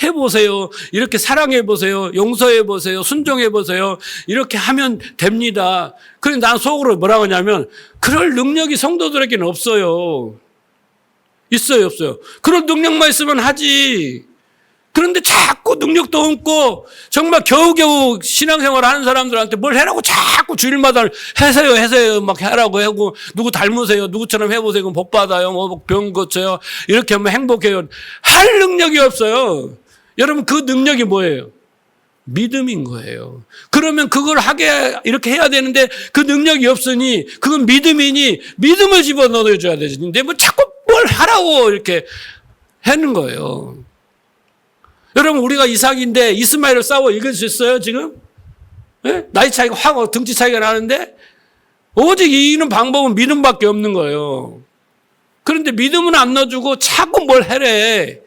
해보세요. 이렇게 사랑해보세요. 용서해보세요. 순종해보세요. 이렇게 하면 됩니다. 그런데 난 속으로 뭐라고 하냐면 그럴 능력이 성도들에게는 없어요. 있어요 없어요? 그런 능력만 있으면 하지. 그런데 자꾸 능력도 없고 정말 겨우겨우 신앙생활 하는 사람들한테 뭘 해라고 자꾸 주일마다 해세요 막 하라고 하고 누구 닮으세요. 누구처럼 해보세요. 그럼 복 받아요. 뭐 병 고쳐요. 이렇게 하면 행복해요. 할 능력이 없어요. 여러분 그 능력이 뭐예요? 믿음인 거예요. 그러면 그걸 하게 이렇게 해야 되는데 그 능력이 없으니 그건 믿음이니 믿음을 집어넣어 줘야 되지. 근데 뭐 자꾸 뭘 하라고 이렇게 하는 거예요. 여러분 우리가 이삭인데 이스마엘을 싸워 이길 수 있어요 지금? 네? 나이 차이가 확 등치 차이가 나는데 오직 이기는 방법은 믿음밖에 없는 거예요. 그런데 믿음은 안 넣어주고 자꾸 뭘 해래.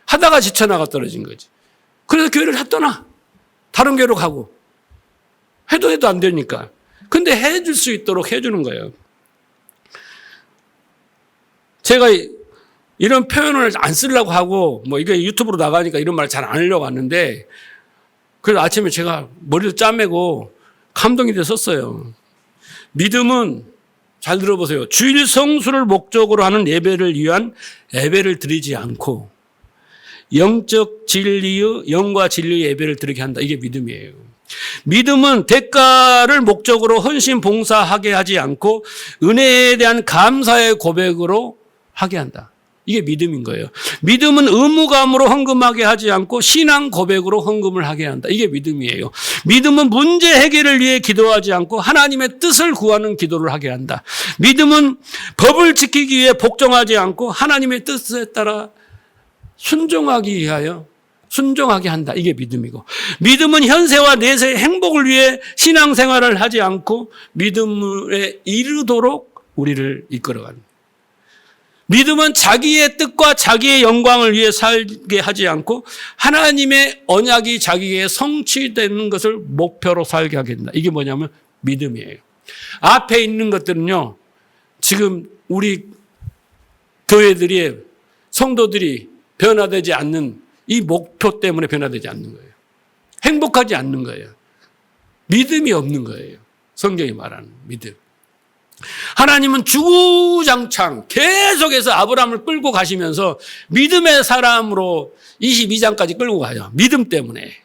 하다가 지쳐나가 떨어진 거지. 그래서 교회를 다 떠나. 다른 교회로 가고. 해도 안 되니까. 근데 해줄 수 있도록 해주는 거예요. 제가 이런 표현을 안 쓰려고 하고, 뭐, 이게 유튜브로 나가니까 이런 말 잘 안 하려고 하는데, 그래서 아침에 제가 머리를 짜매고 감동이 돼서 썼어요. 믿음은, 잘 들어보세요. 주일 성수를 목적으로 하는 예배를 위한 예배를 드리지 않고, 영적 진리의, 영과 진리의 예배를 드리게 한다. 이게 믿음이에요. 믿음은 대가를 목적으로 헌신 봉사하게 하지 않고, 은혜에 대한 감사의 고백으로 하게 한다. 이게 믿음인 거예요. 믿음은 의무감으로 헌금하게 하지 않고 신앙 고백으로 헌금을 하게 한다. 이게 믿음이에요. 믿음은 문제 해결을 위해 기도하지 않고 하나님의 뜻을 구하는 기도를 하게 한다. 믿음은 법을 지키기 위해 복종하지 않고 하나님의 뜻에 따라 순종하기 위하여 순종하게 한다. 이게 믿음이고, 믿음은 현세와 내세의 행복을 위해 신앙생활을 하지 않고 믿음에 이르도록 우리를 이끌어간다. 믿음은 자기의 뜻과 자기의 영광을 위해 살게 하지 않고 하나님의 언약이 자기에게 성취되는 것을 목표로 살게 하게 된다. 이게 뭐냐면 믿음이에요. 앞에 있는 것들은요, 지금 우리 교회들이, 성도들이 변화되지 않는 이 목표 때문에 변화되지 않는 거예요. 행복하지 않는 거예요. 믿음이 없는 거예요. 성경이 말하는 믿음. 하나님은 주구장창 계속해서 아브라함을 끌고 가시면서 믿음의 사람으로 22장까지 끌고 가요. 믿음 때문에.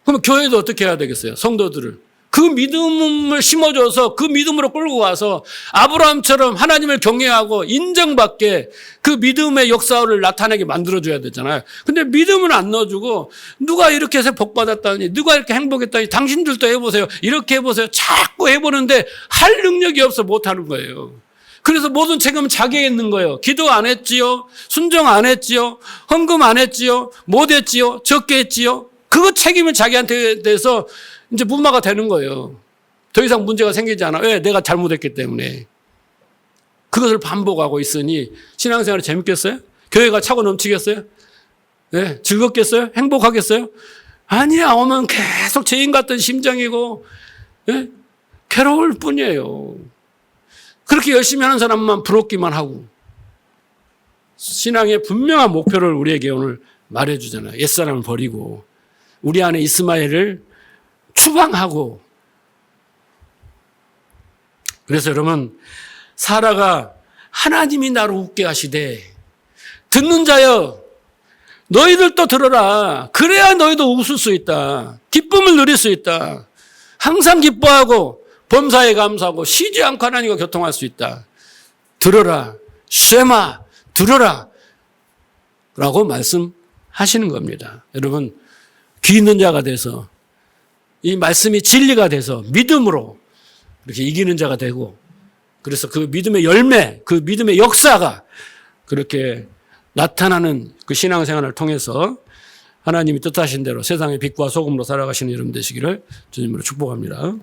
그럼 교회도 어떻게 해야 되겠어요? 성도들을. 그 믿음을 심어줘서 그 믿음으로 끌고 가서 아브라함처럼 하나님을 경외하고 인정받게 그 믿음의 역사를 나타내게 만들어줘야 되잖아요. 근데 믿음을 안 넣어주고 누가 이렇게 해서 복받았다니, 누가 이렇게 행복했다니, 당신들도 해보세요. 이렇게 해보세요. 자꾸 해보는데 할 능력이 없어 못하는 거예요. 그래서 모든 책임은 자기에게 있는 거예요. 기도 안 했지요. 순종 안 했지요. 헌금 안 했지요. 못 했지요. 적게 했지요. 그거 책임을 자기한테 대해서 이제 무마가 되는 거예요. 더 이상 문제가 생기지 않아. 왜? 내가 잘못했기 때문에. 그것을 반복하고 있으니 신앙생활이 재밌겠어요? 교회가 차고 넘치겠어요? 네, 즐겁겠어요? 행복하겠어요? 아니야. 오면 계속 죄인 같은 심정이고, 네? 괴로울 뿐이에요. 그렇게 열심히 하는 사람만 부럽기만 하고. 신앙의 분명한 목표를 우리에게 오늘 말해주잖아요. 옛사람을 버리고 우리 안에 이스마엘을 추방하고. 그래서 여러분, 사라가 하나님이 나를 웃게 하시되 듣는 자여 너희들도 들어라. 그래야 너희도 웃을 수 있다. 기쁨을 누릴 수 있다. 항상 기뻐하고 범사에 감사하고 쉬지 않고 하나님과 교통할 수 있다. 들어라. 쉐마, 들어라 라고 말씀하시는 겁니다. 여러분, 귀 있는 자가 돼서 이 말씀이 진리가 돼서 믿음으로 이렇게 이기는 자가 되고, 그래서 그 믿음의 열매, 그 믿음의 역사가 그렇게 나타나는 그 신앙생활을 통해서 하나님이 뜻하신 대로 세상의 빛과 소금으로 살아가시는 여러분 되시기를 주님으로 축복합니다.